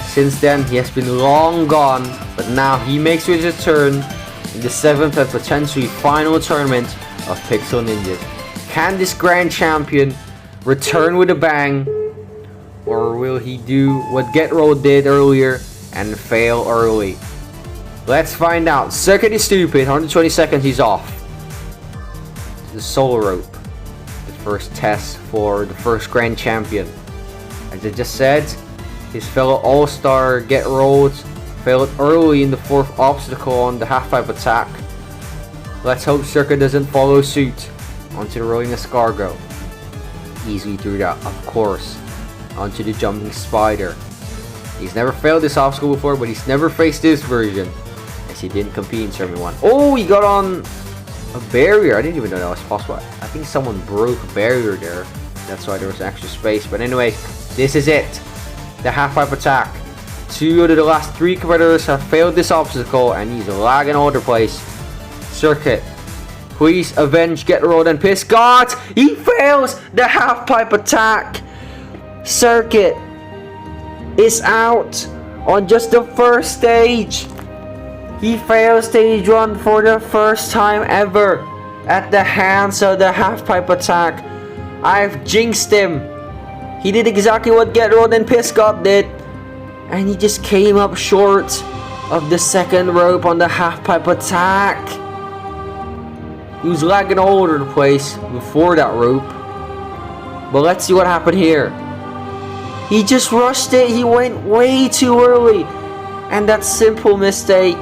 Since then, he has been long gone, but now he makes his return in the 7th and potentially final tournament of Pixel Ninjas. Can this grand champion return with a bang, or will he do what Get Rolled did earlier and fail early? Let's find out. SASUKE Stupid, 120 seconds, he's off. The solo rope, the first test for the first grand champion. As I just said, his fellow all-star Get Rolled failed early in the 4th obstacle on the half-pipe attack. Let's hope SASUKE doesn't follow suit onto the rolling escargot. Easily through that, of course, onto the jumping spider. He's never failed this obstacle before, but he's never faced this version, as he didn't compete in tournament 1. Oh, he got on a barrier. I didn't even know that was possible. I think someone broke a barrier there. That's why there was extra space. But anyway, this is it. The half-pipe attack. 2 out of the last 3 competitors have failed this obstacle, and he's lagging all over the place. SASUKE, please avenge Get Rolled and Piss God! He fails the half-pipe attack! SASUKE is out on just the first stage. He fails stage 1 for the first time ever at the hands of the half-pipe attack. I've jinxed him. He did exactly what Get Rolled and Piss God did, and he just came up short of the 2nd rope on the half-pipe attack. He was lagging all over the place before that rope. But let's see what happened here. He just rushed it. He went way too early. And that simple mistake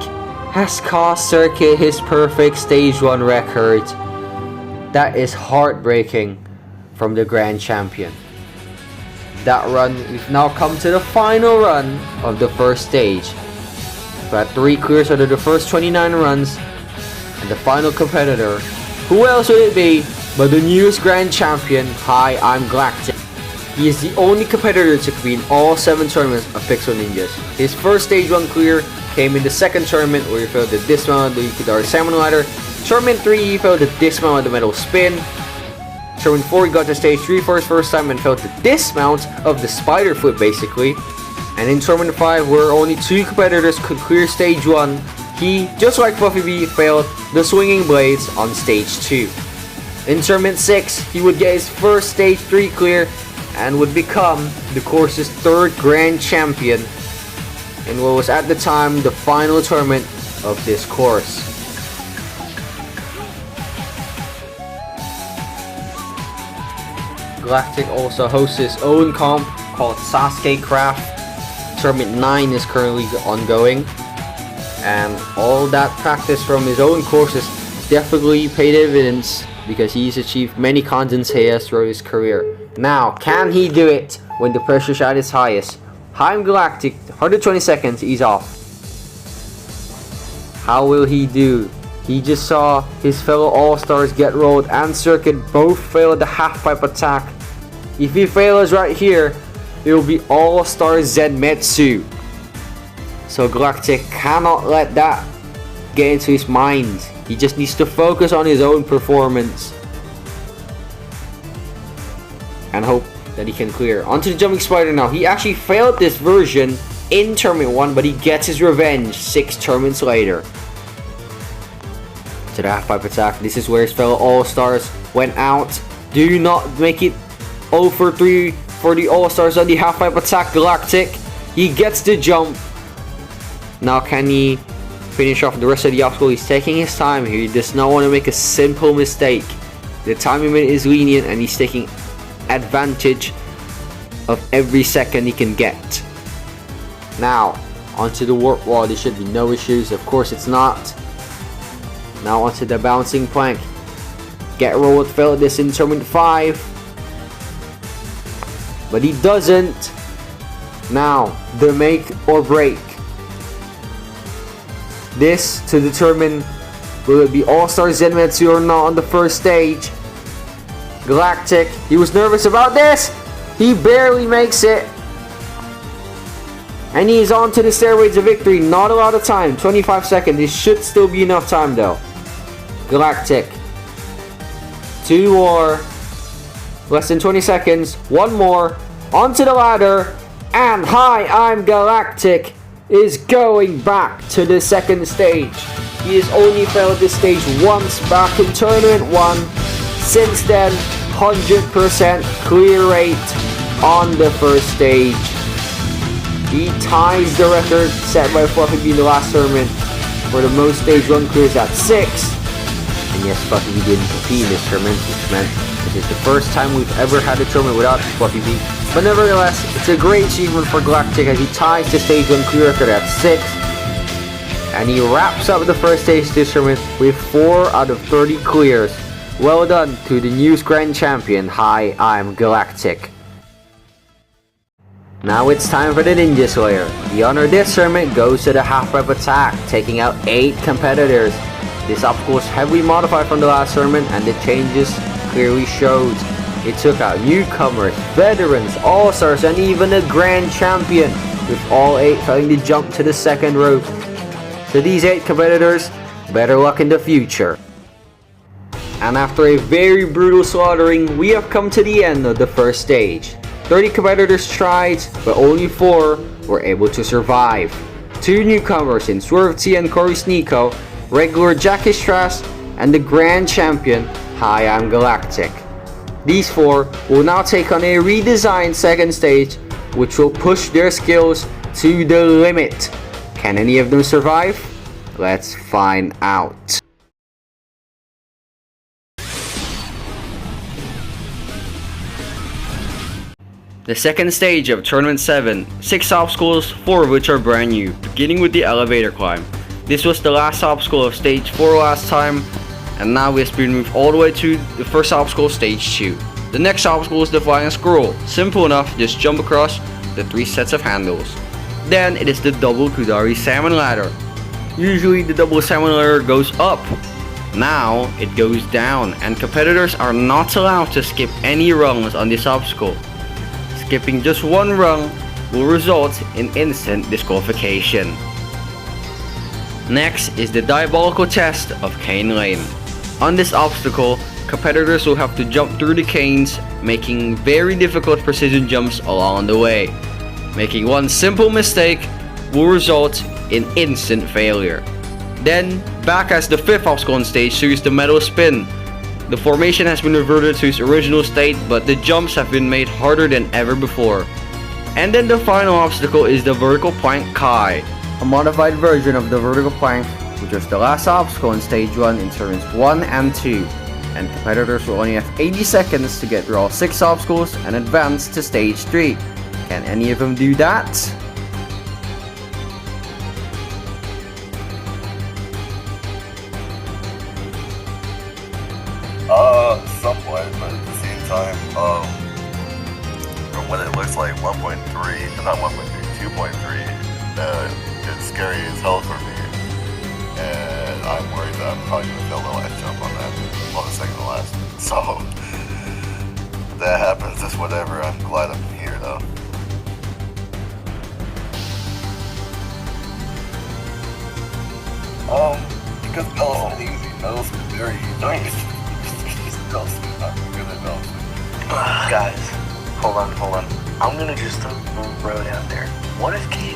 has cost SASUKE his perfect stage 1 record. That is heartbreaking from the grand champion. That run, we've now come to the final run of the first stage. We've had 3 clears out of the first 29 runs. And the final competitor, who else would it be but the newest grand champion, HiImGxlactic. He is the only competitor to compete in all 7 tournaments of Pixel Ninjas. His first stage 1 clear came in the 2nd tournament, where he failed the dismount of the Kudari Salmon Ladder. Tournament 3, he failed the dismount of the metal spin. Tournament 4, he got to stage 3 for his first time and failed the dismount of the spider flip basically. And in Tournament 5, where only 2 competitors could clear stage 1, he, just like Fluffy B, failed the swinging blades on stage 2. In Tournament 6, he would get his first stage 3 clear and would become the course's 3rd grand champion in what was at the time the final tournament of this course. Galactic also hosts his own comp called SASUKE Craft. Tournament 9 is currently ongoing, and all that practice from his own courses definitely paid dividends because he's achieved many Kanzenseiha throughout his career. Now, can he do it when the pressure's at its highest? HiImGxlactic, 120 seconds, he's off. How will he do? He just saw his fellow All-Stars Get Rolled and SASUKE both fail the half-pipe attack. If he fails right here, it will be All-Star Zenmetsu. So Galactic cannot let that get into his mind. He just needs to focus on his own performance and hope that he can clear. Onto the jumping spider now. He actually failed this version in Tournament 1, but he gets his revenge 6 tournaments later. To the half-pipe attack. This is where his fellow All-Stars went out. Do not make it 0 for 3 for the All-Stars on the half-pipe attack. Galactic, he gets the jump, Now can he finish off the rest of the obstacle? He's taking his time here. He does not want to make a simple mistake. The time limit is lenient and he's taking advantage of every second he can get. Now onto the warp wall. There should be no issues. Of course it's not. Now onto the bouncing plank. Get rolled, fail this in tournament 5. But he doesn't. Now the make or break. This to determine will it be All-Star Zenmetsu or not on the first stage. Galactic, he was nervous about this. He barely makes it. And he is on to the stairway to victory. Not a lot of time, 25 seconds. This should still be enough time though. Galactic. 2 more. Less than 20 seconds. 1 more. Onto the ladder. And HiImGxlactic is going back to the second stage. He has only failed this stage once back in tournament 1. Since then, 100% clear rate on the first stage. He ties the record set by Fluffy B in the last tournament for the most stage 1 clears at 6. And yes, Fluffy B didn't compete in this tournament, which meant it is the first time we've ever had a tournament without Fluffy B. But nevertheless, it's a great achievement for Galactic as he ties the stage 1 clear record at 6. And he wraps up the first stage this tournament with 4 out of 30 clears. Well done to the news grand champion, HiImGxlactic. Now it's time for the Ninja Slayer. The honor of this tournament goes to the half-pipe attack, taking out 8 competitors. This obstacle is heavily modified from the last tournament and the changes clearly shows. It took out newcomers, veterans, all-stars, and even a grand champion, with all 8 failing to jump to the second rope. So these 8 competitors, better luck in the future. And after a very brutal slaughtering, we have come to the end of the first stage. 30 competitors tried, but only 4 were able to survive. 2 newcomers in Swerve T and Corey Sneeko, regular Jackie Strass, and the grand champion, HiImGxlactic. These 4 will now take on a redesigned second stage, which will push their skills to the limit. Can any of them survive? Let's find out. The second stage of Tournament 7, 6 obstacles, 4 of which are brand new, beginning with the elevator climb. This was the last obstacle of stage 4 last time, and now we have been moved all the way to the first obstacle, stage 2. The next obstacle is the flying squirrel. Simple enough, just jump across the 3 sets of handles. Then it is the double Kudari salmon ladder. Usually the double salmon ladder goes up. Now it goes down, and competitors are not allowed to skip any rungs on this obstacle. Skipping just 1 rung will result in instant disqualification. Next is the diabolical test of cane lane. On this obstacle, competitors will have to jump through the canes, making very difficult precision jumps along the way. Making 1 simple mistake will result in instant failure. Then, back as the 5th obstacle on stage 2 is the metal spin. The formation has been reverted to its original state, but the jumps have been made harder than ever before. And then the final obstacle is the vertical plank Kai, a modified version of the vertical plank, which was the last obstacle in stage 1 in turns 1 and 2. And competitors will only have 80 seconds to get through all 6 obstacles and advance to stage 3. Can any of them do that? Somewhat, but at the same time, from what it looks like, 1.3, not 1.3, 2.3, it's scary as hell for me, and I'm worried that I'm probably going to fail the last jump on that, well, the second to last, so, if that happens, it's whatever. I'm glad I'm here, though. Because Bell's is easy, Bell's is very nice. Guys, hold on. I'm gonna just throw a road out there. What if he's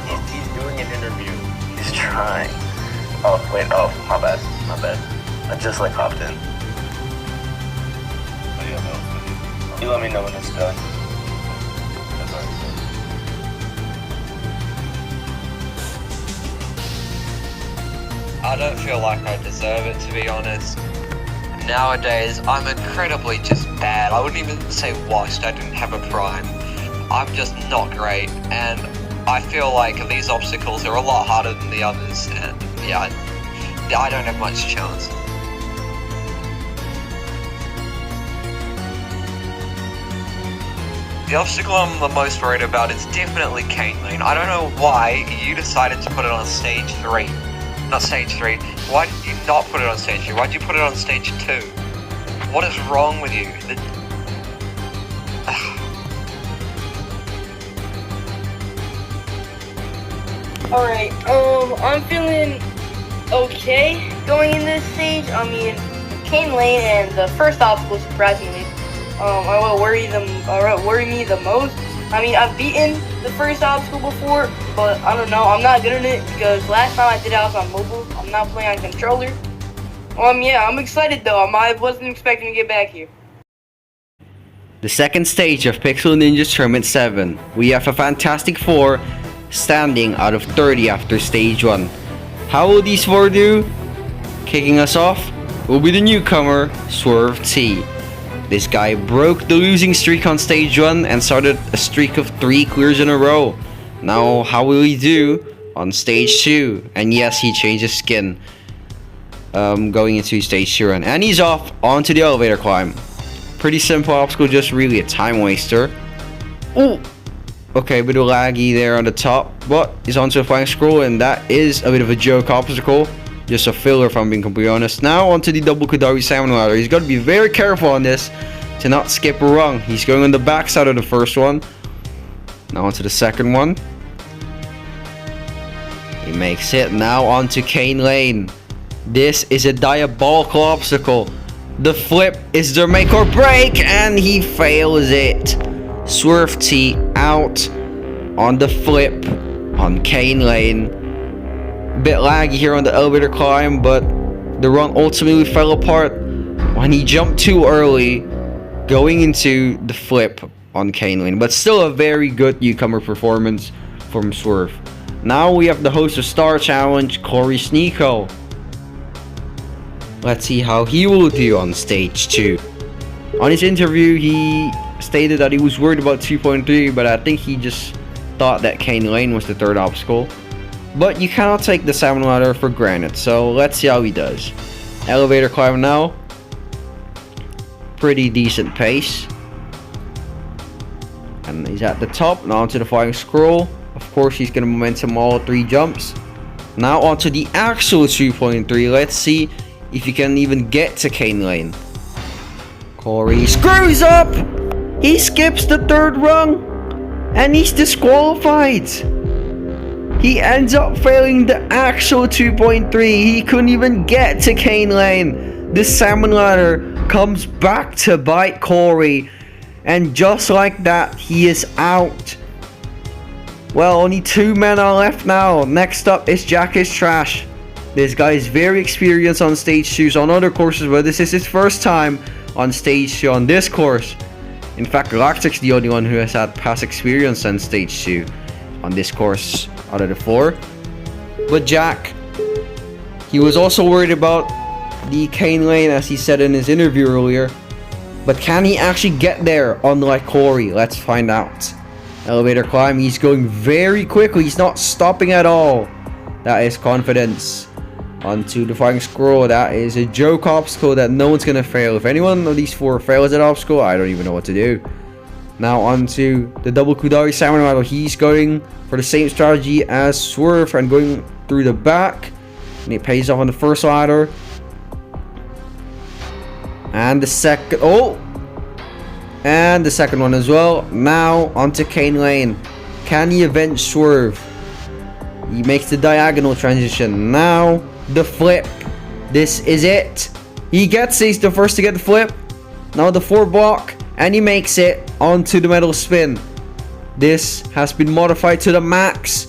doing an interview? He's trying. Oh, wait, my bad. I just hopped in. Oh, yeah, Bell's You let me know when it's done. That's alright. I don't feel like I deserve it, to be honest. Nowadays, I'm incredibly just bad. I wouldn't even say washed, I didn't have a prime. I'm just not great, and I feel like these obstacles are a lot harder than the others, and yeah, I don't have much chance. The obstacle I'm the most worried about is definitely Cane Lane. I don't know why you decided to put it on stage 3. Not stage 3. Why did you not put it on stage 3? Why did you put it on stage 2? What is wrong with you? Alright, I'm feeling okay going in this stage. I mean, Cane Lane and the first obstacle, surprisingly, what worry me the most. I mean, I've beaten the first obstacle before, but I don't know, I'm not good at it because last time I did it, I was on mobile. I'm not playing on controller. Yeah, I'm excited though. I wasn't expecting to get back here. The second stage of Pixel Ninjas Tournament 7. We have a fantastic 4 standing out of 30 after stage 1. How will these 4 do? Kicking us off will be the newcomer, Swerve T. This guy broke the losing streak on stage 1 and started a streak of 3 clears in a row. Now, how will he do on stage 2? And yes, he changed his skin going into stage 2 run. And he's off onto the elevator climb. Pretty simple obstacle, just really a time waster. Ooh! Okay, a bit of laggy there on the top, but he's onto a flying scroll, and that is a bit of a joke obstacle. Just a filler, if I'm being completely honest. Now onto the double Kudari salmon ladder. He's got to be very careful on this to not skip a rung. He's going on the backside of the first one. Now onto the second one. He makes it. Now onto Cane Lane. This is a diabolical obstacle. The flip is their make or break, and he fails it. Swerve T out on the flip on Cane Lane. Bit laggy here on the elevator climb, but the run ultimately fell apart when he jumped too early going into the flip on Cane Lane. But still a very good newcomer performance from Swerve. Now we have the host of Star Challenge, Corey Sneeko. Let's see how he will do on stage 2. On his interview, he stated that he was worried about 2.3, but I think he just thought that Cane Lane was the third obstacle. But you cannot take the salmon ladder for granted, so let's see how he does. Elevator climb now. Pretty decent pace. And he's at the top, now onto the flying scroll. Of course, he's going to momentum all 3 jumps. Now onto the actual 2.3. Let's see if he can even get to Cane Lane. Corey screws up! He skips the 3rd rung, and he's disqualified. He ends up failing the actual 2.3. He couldn't even get to Cane Lane. The salmon ladder comes back to bite Corey, and just like that, he is out. Well, only 2 men are left now. Next up is Jack is Trash. This guy is very experienced on stage 2s on other courses, but this is his first time on stage 2 on this course. In fact, Galactic's the only one who has had past experience on stage 2 on this course out of the 4. But Jack, he was also worried about the Cane Lane, as he said in his interview earlier. But can he actually get there, unlike Corey? Let's find out. Elevator climb, he's going very quickly. He's not stopping at all. That is confidence. Onto the flying scroll. That is a joke obstacle that no one's gonna fail. If anyone of these 4 fails that obstacle, I don't even know what to do. Now onto the double Kudari salmon ladder. He's going for the same strategy as Swerve and going through the back. And it pays off on the first ladder. And the second. Oh! And the second one as well. Now onto Cane Lane. Can he avenge Swerve? He makes the diagonal transition. Now the flip. This is it. He gets it. He's the first to get the flip. Now the 4 block. And he makes it onto the metal spin. This has been modified to the max.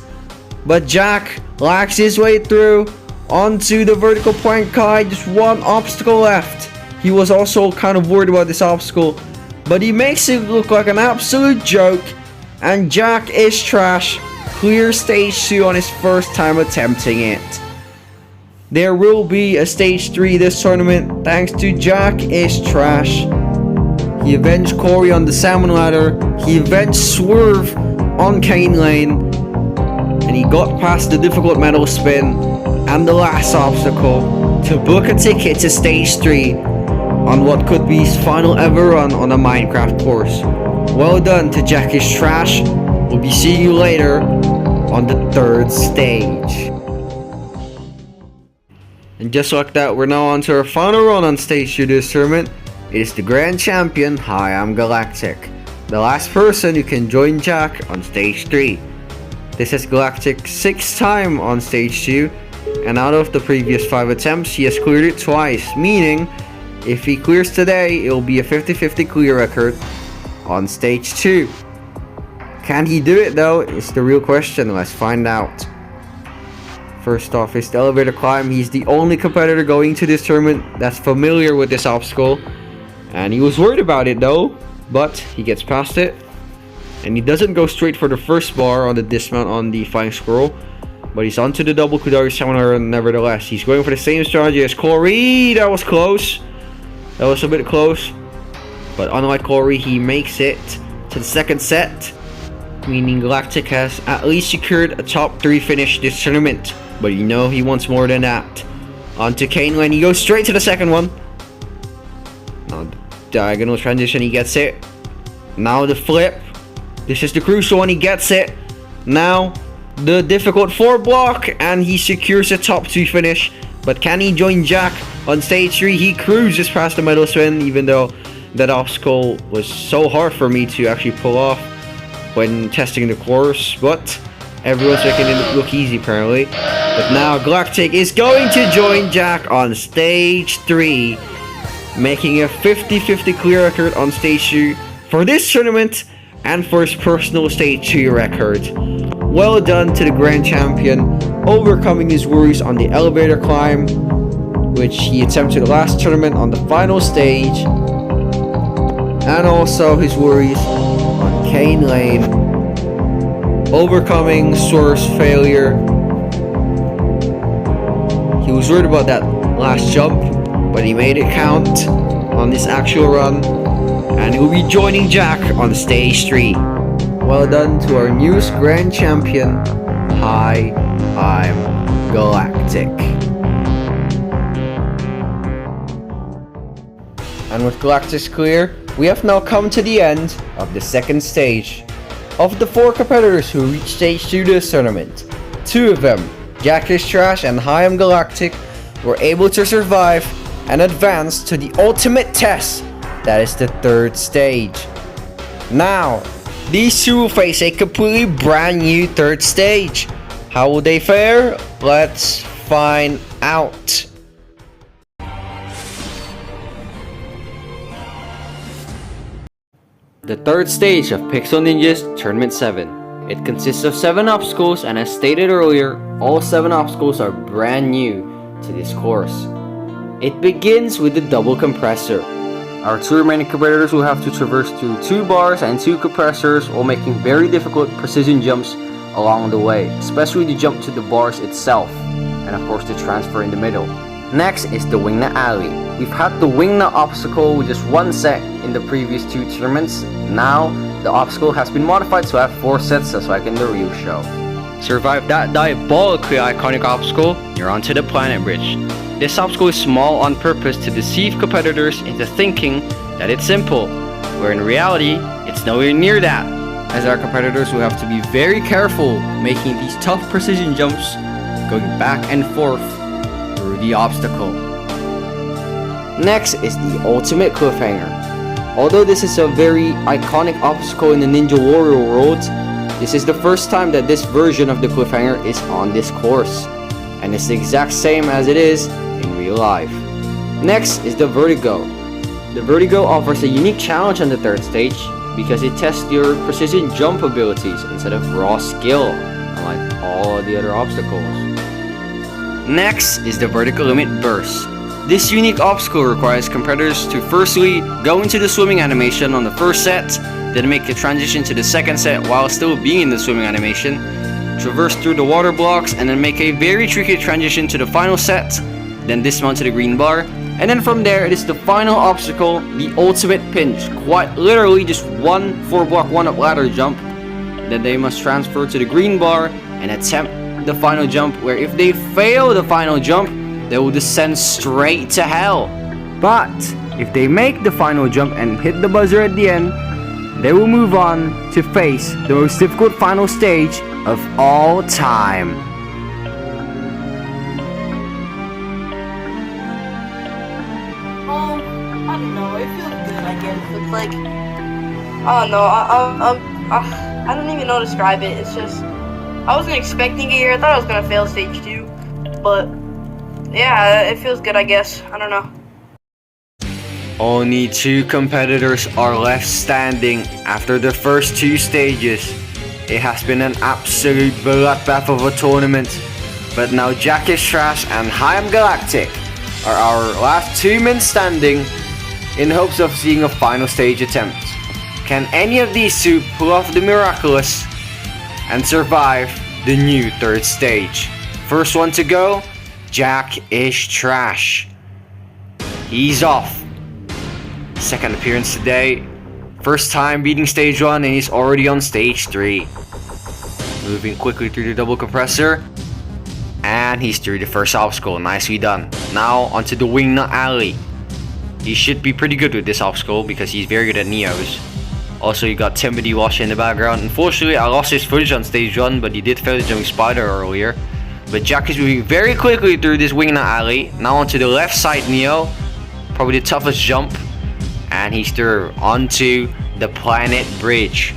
But Jack lags his way through onto the vertical plank kite. Just 1 obstacle left. He was also kind of worried about this obstacle, but he makes it look like an absolute joke. And Jack is Trash clears stage 2 on his first time attempting it. there will be a stage 3 this tournament thanks to Jack is Trash. He avenged Corey on the salmon ladder, he avenged Swerve on Cane Lane, and he got past the difficult metal spin and the last obstacle to book a ticket to stage 3 on what could be his final ever run on a Minecraft course. Well done to Jack is Trash. We'll be seeing you later on the 3rd stage. And just like that, we're now on to our final run on stage 2 this tournament. It is the grand champion, HiImGxlactic, the last person who can join Jack on stage 3. This is Galactic's 6th time on stage 2, and out of the previous 5 attempts, he has cleared it twice, meaning if he clears today, it will be a 50-50 clear record on stage 2. Can he do it though? Is the real question. Let's find out. First off is the elevator climb. He's the only competitor going to this tournament that's familiar with this obstacle, and he was worried about it though, but he gets past it, and he doesn't go straight for the first bar on the dismount on the flying squirrel, but he's onto the double Kudari summoner nevertheless. He's going for the same strategy as Corey. That was close. That was a bit close, but unlike Corey, he makes it to the 2nd set, meaning Galactic has at least secured a top 3 finish this tournament, but you know he wants more than that. On to Cane Lane, he goes straight to the 2nd one. Now the diagonal transition, he gets it. Now the flip, this is the crucial one, he gets it. Now the difficult 4 block, and he secures a top 2 finish. But can he join Jack on stage 3? He cruises past the metal spin, even though that obstacle was so hard for me to actually pull off when testing the course, but everyone's making it look easy apparently. But now Galactic is going to join Jack on stage 3, making a 50-50 clear record on stage 2 for this tournament and for his personal stage 2 record. Well done to the grand champion, overcoming his worries on the elevator climb, which he attempted last tournament on the final stage, and also his worries on Cane Lane, overcoming Swerve's failure. He was worried about that last jump, but he made it count on this actual run, and he will be joining Jack on stage 3. Well done to our newest grand champion, HiImGxlactic. And with Galactic's clear, we have now come to the end of the 2nd stage. Of the 4 competitors who reached stage 2 this tournament, 2 of them, Jack is Trash and HiImGxlactic, were able to survive and advance to the ultimate test, that is the 3rd stage. Now, these 2 will face a completely brand new 3rd stage. How will they fare? Let's find out. The 3rd stage of Pixel Ninjas Tournament 7. It consists of 7 obstacles, and as stated earlier, all 7 obstacles are brand new to this course. It begins with the double compressor. Our 2 remaining competitors will have to traverse through 2 bars and 2 compressors while making very difficult precision jumps along the way, especially the jump to the bars itself, and of course the transfer in the middle. Next is the Wingnut Alley. We've had the Wingnut obstacle with just 1 set in the previous 2 tournaments. Now, the obstacle has been modified to have 4 sets just like in the real show. Survive that diabolically iconic obstacle, you're onto the Planet Bridge. This obstacle is small on purpose to deceive competitors into thinking that it's simple, where in reality, it's nowhere near that, as our competitors will have to be very careful making these tough precision jumps, going back and forth through the obstacle. Next is the ultimate cliffhanger. Although this is a very iconic obstacle in the Ninja Warrior world, this is the first time that this version of the cliffhanger is on this course, and it's the exact same as it is in real life. Next is the Vertigo. The Vertigo offers a unique challenge on the 3rd stage because it tests your precision jump abilities instead of raw skill, unlike all the other obstacles. Next is the Vertical Limit Burst. This unique obstacle requires competitors to firstly go into the swimming animation on the 1st set, then make the transition to the 2nd set while still being in the swimming animation, traverse through the water blocks, and then make a very tricky transition to the final set, then dismount to the green bar, and then from there it is the final obstacle, the ultimate pinch. Quite literally just one 4-block 1-up ladder jump. Then they must transfer to the green bar and attempt the final jump, where if they fail the final jump, they will descend straight to hell. But if they make the final jump and hit the buzzer at the end, they will move on to face the most difficult final stage of all time. I don't know. It feels good, I guess. It's like, I don't know. I don't even know how to describe it. It's just, I wasn't expecting it here. I thought I was gonna fail stage 2, but yeah, it feels good, I guess. I don't know. Only 2 competitors are left standing after the first 2 stages. It has been an absolute bloodbath of a tournament, but now vGxlactic and HiImGxlactic are our last 2 men standing in hopes of seeing a final stage attempt. Can any of these 2 pull off the miraculous and survive the new 3rd stage? First one to go, Jack is trash. He's off. Second appearance today. First time beating stage 1 and he's already on stage 3. Moving quickly through the double compressor. And he's through the first obstacle. Nicely done. Now onto the wingnut alley. He should be pretty good with this obstacle because he's very good at Neos. Also, you got Timothy watching in the background. Unfortunately, I lost his footage on stage 1, but he did fail the jumping spider earlier. But Jack is moving very quickly through this wingnut alley. Now onto the left side Neo. Probably the toughest jump. And he's through onto the planet bridge.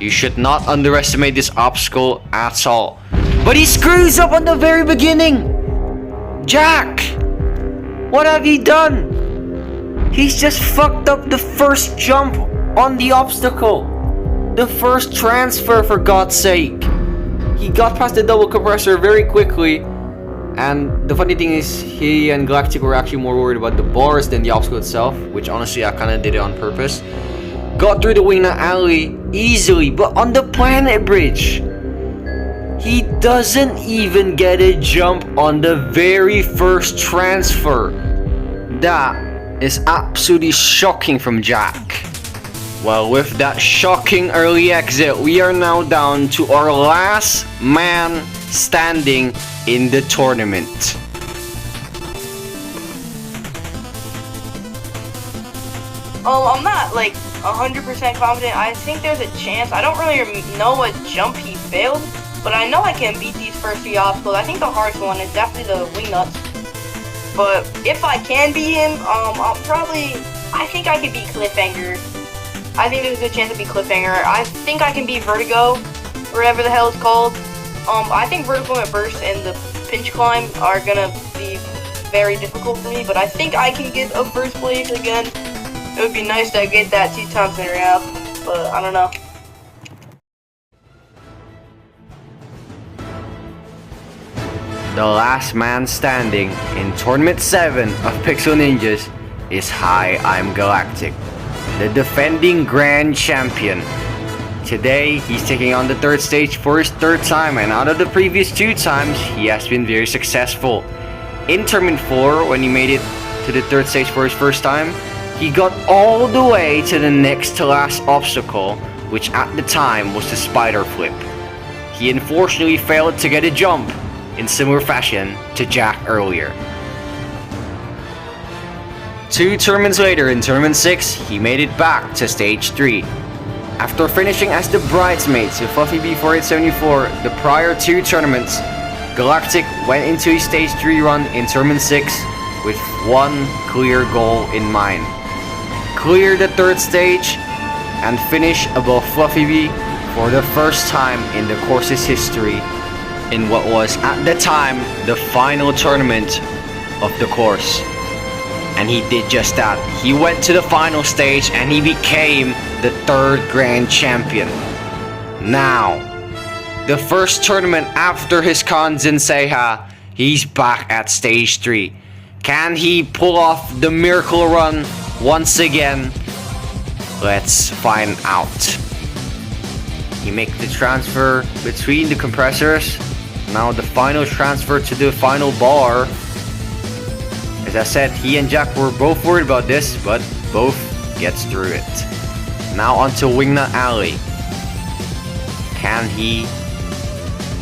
You should not underestimate this obstacle at all. But he screws up on the very beginning! Jack! What have you done? He's just fucked up the first jump on the obstacle. The first transfer, for God's sake. He got past the double compressor very quickly. And the funny thing is, he and Galactic were actually more worried about the bars than the obstacle itself, which honestly I kinda did it on purpose. Got through the wingnut alley easily, but on the planet bridge, he doesn't even get a jump on the very first transfer. That is absolutely shocking from Jack. Well, with that shocking early exit, we are now down to our last man standing in the tournament. I'm not like 100% confident. I think there's a chance. I don't really know what jump he failed, but I know I can beat these first 3 obstacles. I think the hardest one is definitely the wingnuts. But if I can beat him, I think I can beat Cliffhanger. I think there's a good chance to beat Cliffhanger. I think I can beat Vertigo, or whatever the hell it's called. I think Vertical and Burst and the pinch climb are gonna be very difficult for me, but I think I can get a first place again. It would be nice to get that 2 times in a row, but I don't know. The last man standing in Tournament 7 of Pixel Ninjas is HiImGxlactic, the defending Grand Champion. Today, he's taking on the 3rd stage for his 3rd time, and out of the previous 2 times, he has been very successful. In Tournament 4, when he made it to the 3rd stage for his first time, he got all the way to the next to last obstacle, which at the time was the spider flip. He unfortunately failed to get a jump, in similar fashion to Jack earlier. 2 tournaments later, in Tournament 6, he made it back to stage 3. After finishing as the bridesmaids of Fluffy B4874 the prior 2 tournaments, Galactic went into his stage 3 run in Tournament 6 with one clear goal in mind. Clear the 3rd stage and finish above Fluffy B for the first time in the course's history in what was at the time the final tournament of the course. And he did just that. He went to the final stage and he became the 3rd Grand Champion. Now, the first tournament after his Kanzenseiha, he's back at stage 3. Can he pull off the miracle run once again? Let's find out. He makes the transfer between the compressors. Now the final transfer to the final bar. As I said, he and Jack were both worried about this, but both gets through it. Now onto Wingnut Alley. Can he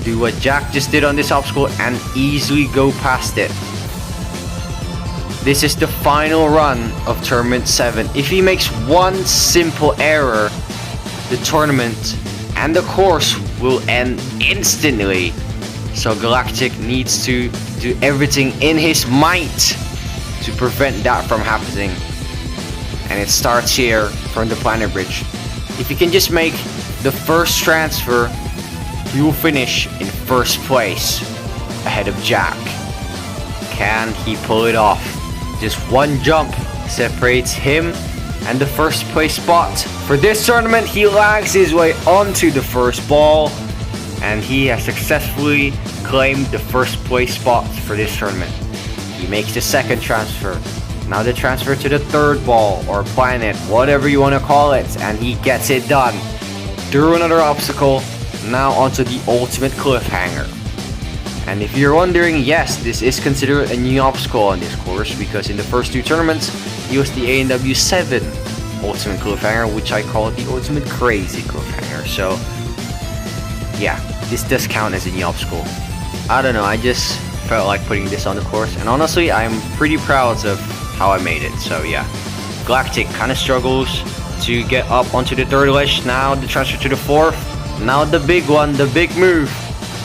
do what Jack just did on this obstacle and easily go past it? This is the final run of Tournament 7. If he makes one simple error, the tournament and the course will end instantly. So Galactic needs to do everything in his might to prevent that from happening. And it starts here from the planet bridge. If he can just make the first transfer, he will finish in first place ahead of Jack. Can he pull it off? Just one jump separates him and the first place spot. For this tournament, he lags his way onto the first ball, and he has successfully claimed the first place spot for this tournament. He makes the second transfer. Now the transfer to the third ball or planet, whatever you want to call it, and he gets it done. Through another obstacle, now onto the ultimate cliffhanger. And if you're wondering, yes, this is considered a new obstacle on this course, because in the first two tournaments, he was the A&W 7 ultimate cliffhanger, which I call the ultimate crazy cliffhanger. So, yeah, this does count as a new obstacle. I don't know, I just felt like putting this on the course, and honestly, I'm pretty proud of how I made it. So yeah, Galactic kind of struggles to get up onto the third ledge. Now the transfer to the fourth. Now the big one, the big move,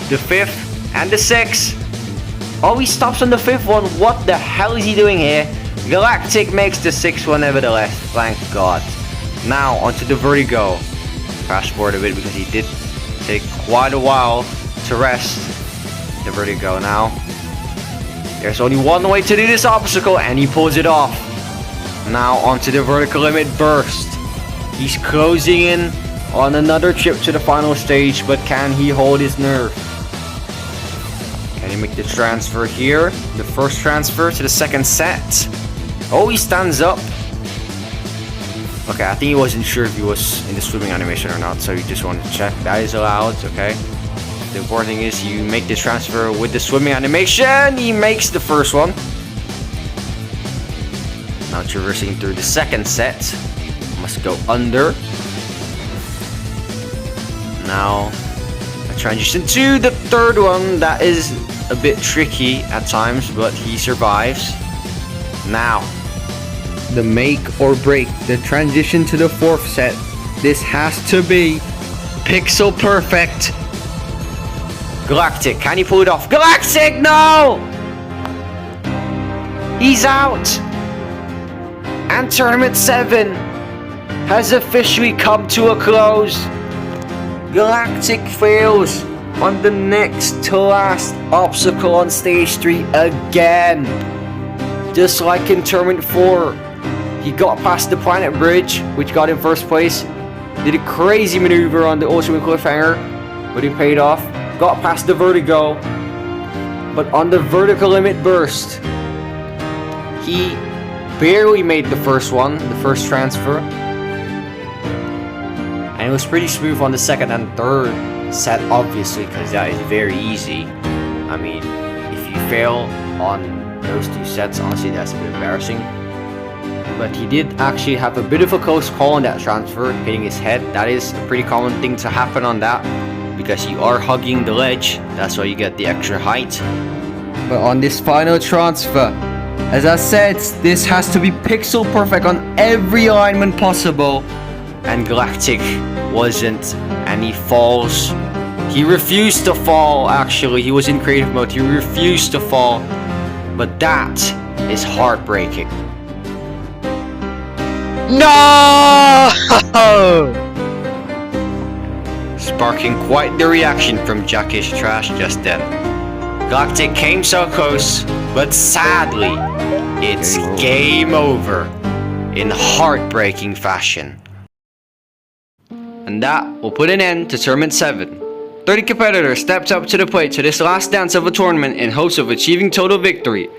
the fifth and the sixth. Oh, he stops on the fifth one. What the hell is he doing here? Galactic makes the sixth one nevertheless. Thank God. Now onto the vertigo. Fast forward a bit because he did take quite a while to rest. The vertigo now. There's only one way to do this obstacle, and he pulls it off. Now onto the vertical limit burst. He's closing in on another trip to the final stage, but can he hold his nerve? Can he make the transfer here? The first transfer to the second set. Oh, he stands up. Okay, I think he wasn't sure if he was in the swimming animation or not, so he just wanted to check. That is allowed, okay. The important thing is you make the transfer with the swimming animation. He makes the first one. Now traversing through the second set. Must go under. Now a transition to the third one. That is a bit tricky at times, but he survives. Now the make or break, the transition to the fourth set. This has to be pixel perfect. Galactic, can he pull it off? Galactic, no! He's out! And Tournament 7 has officially come to a close. Galactic fails on the next to last obstacle on stage 3 again. Just like in Tournament 4, he got past the planet bridge, which got him first place. Did a crazy maneuver on the ultimate cliffhanger, but it paid off. Got past the vertigo, but on the vertical limit burst, he barely made the first one, the first transfer, and it was pretty smooth on the second and third set, obviously, because that is very easy. I mean, if you fail on those two sets, honestly, that's a bit embarrassing. But he did actually have a bit of a close call on that transfer, hitting his head. That is a pretty common thing to happen on that, because you are hugging the ledge. That's why you get the extra height. But on this final transfer, as I said, this has to be pixel perfect on every alignment possible, and Galactic wasn't, and he falls. He refused to fall. Actually, he was in creative mode. He refused to fall, but that is heartbreaking. No! Sparking quite the reaction from Jackish Trash just then. Galactic came so close, but sadly, it's game over in heartbreaking fashion. And that will put an end to Tournament 7. 30 competitors stepped up to the plate to this last dance of a tournament in hopes of achieving total victory.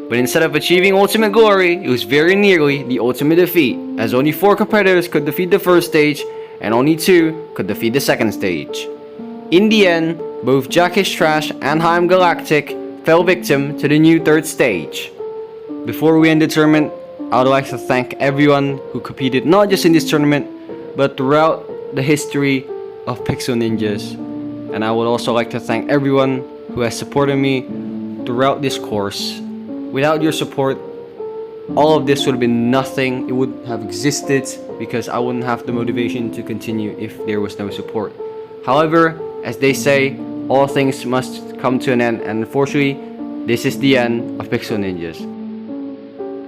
But instead of achieving ultimate glory, it was very nearly the ultimate defeat, as only 4 competitors could defeat the first stage, and only 2 could defeat the second stage. In the end, both Jack is Trash and HiImGxlactic fell victim to the new third stage. Before we end the tournament, I would like to thank everyone who competed not just in this tournament, but throughout the history of Pixel Ninjas. And I would also like to thank everyone who has supported me throughout this course. Without your support, all of this would have been nothing. It would have existed because I wouldn't have the motivation to continue if there was no support. However, as they say, all things must come to an end, and unfortunately, this is the end of Pixel Ninjas.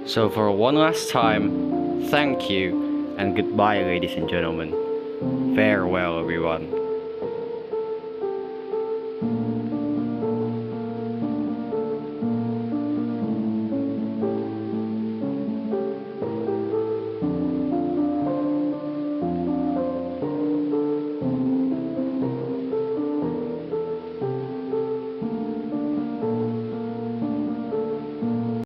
So for one last time, thank you and goodbye, ladies and gentlemen. Farewell, everyone.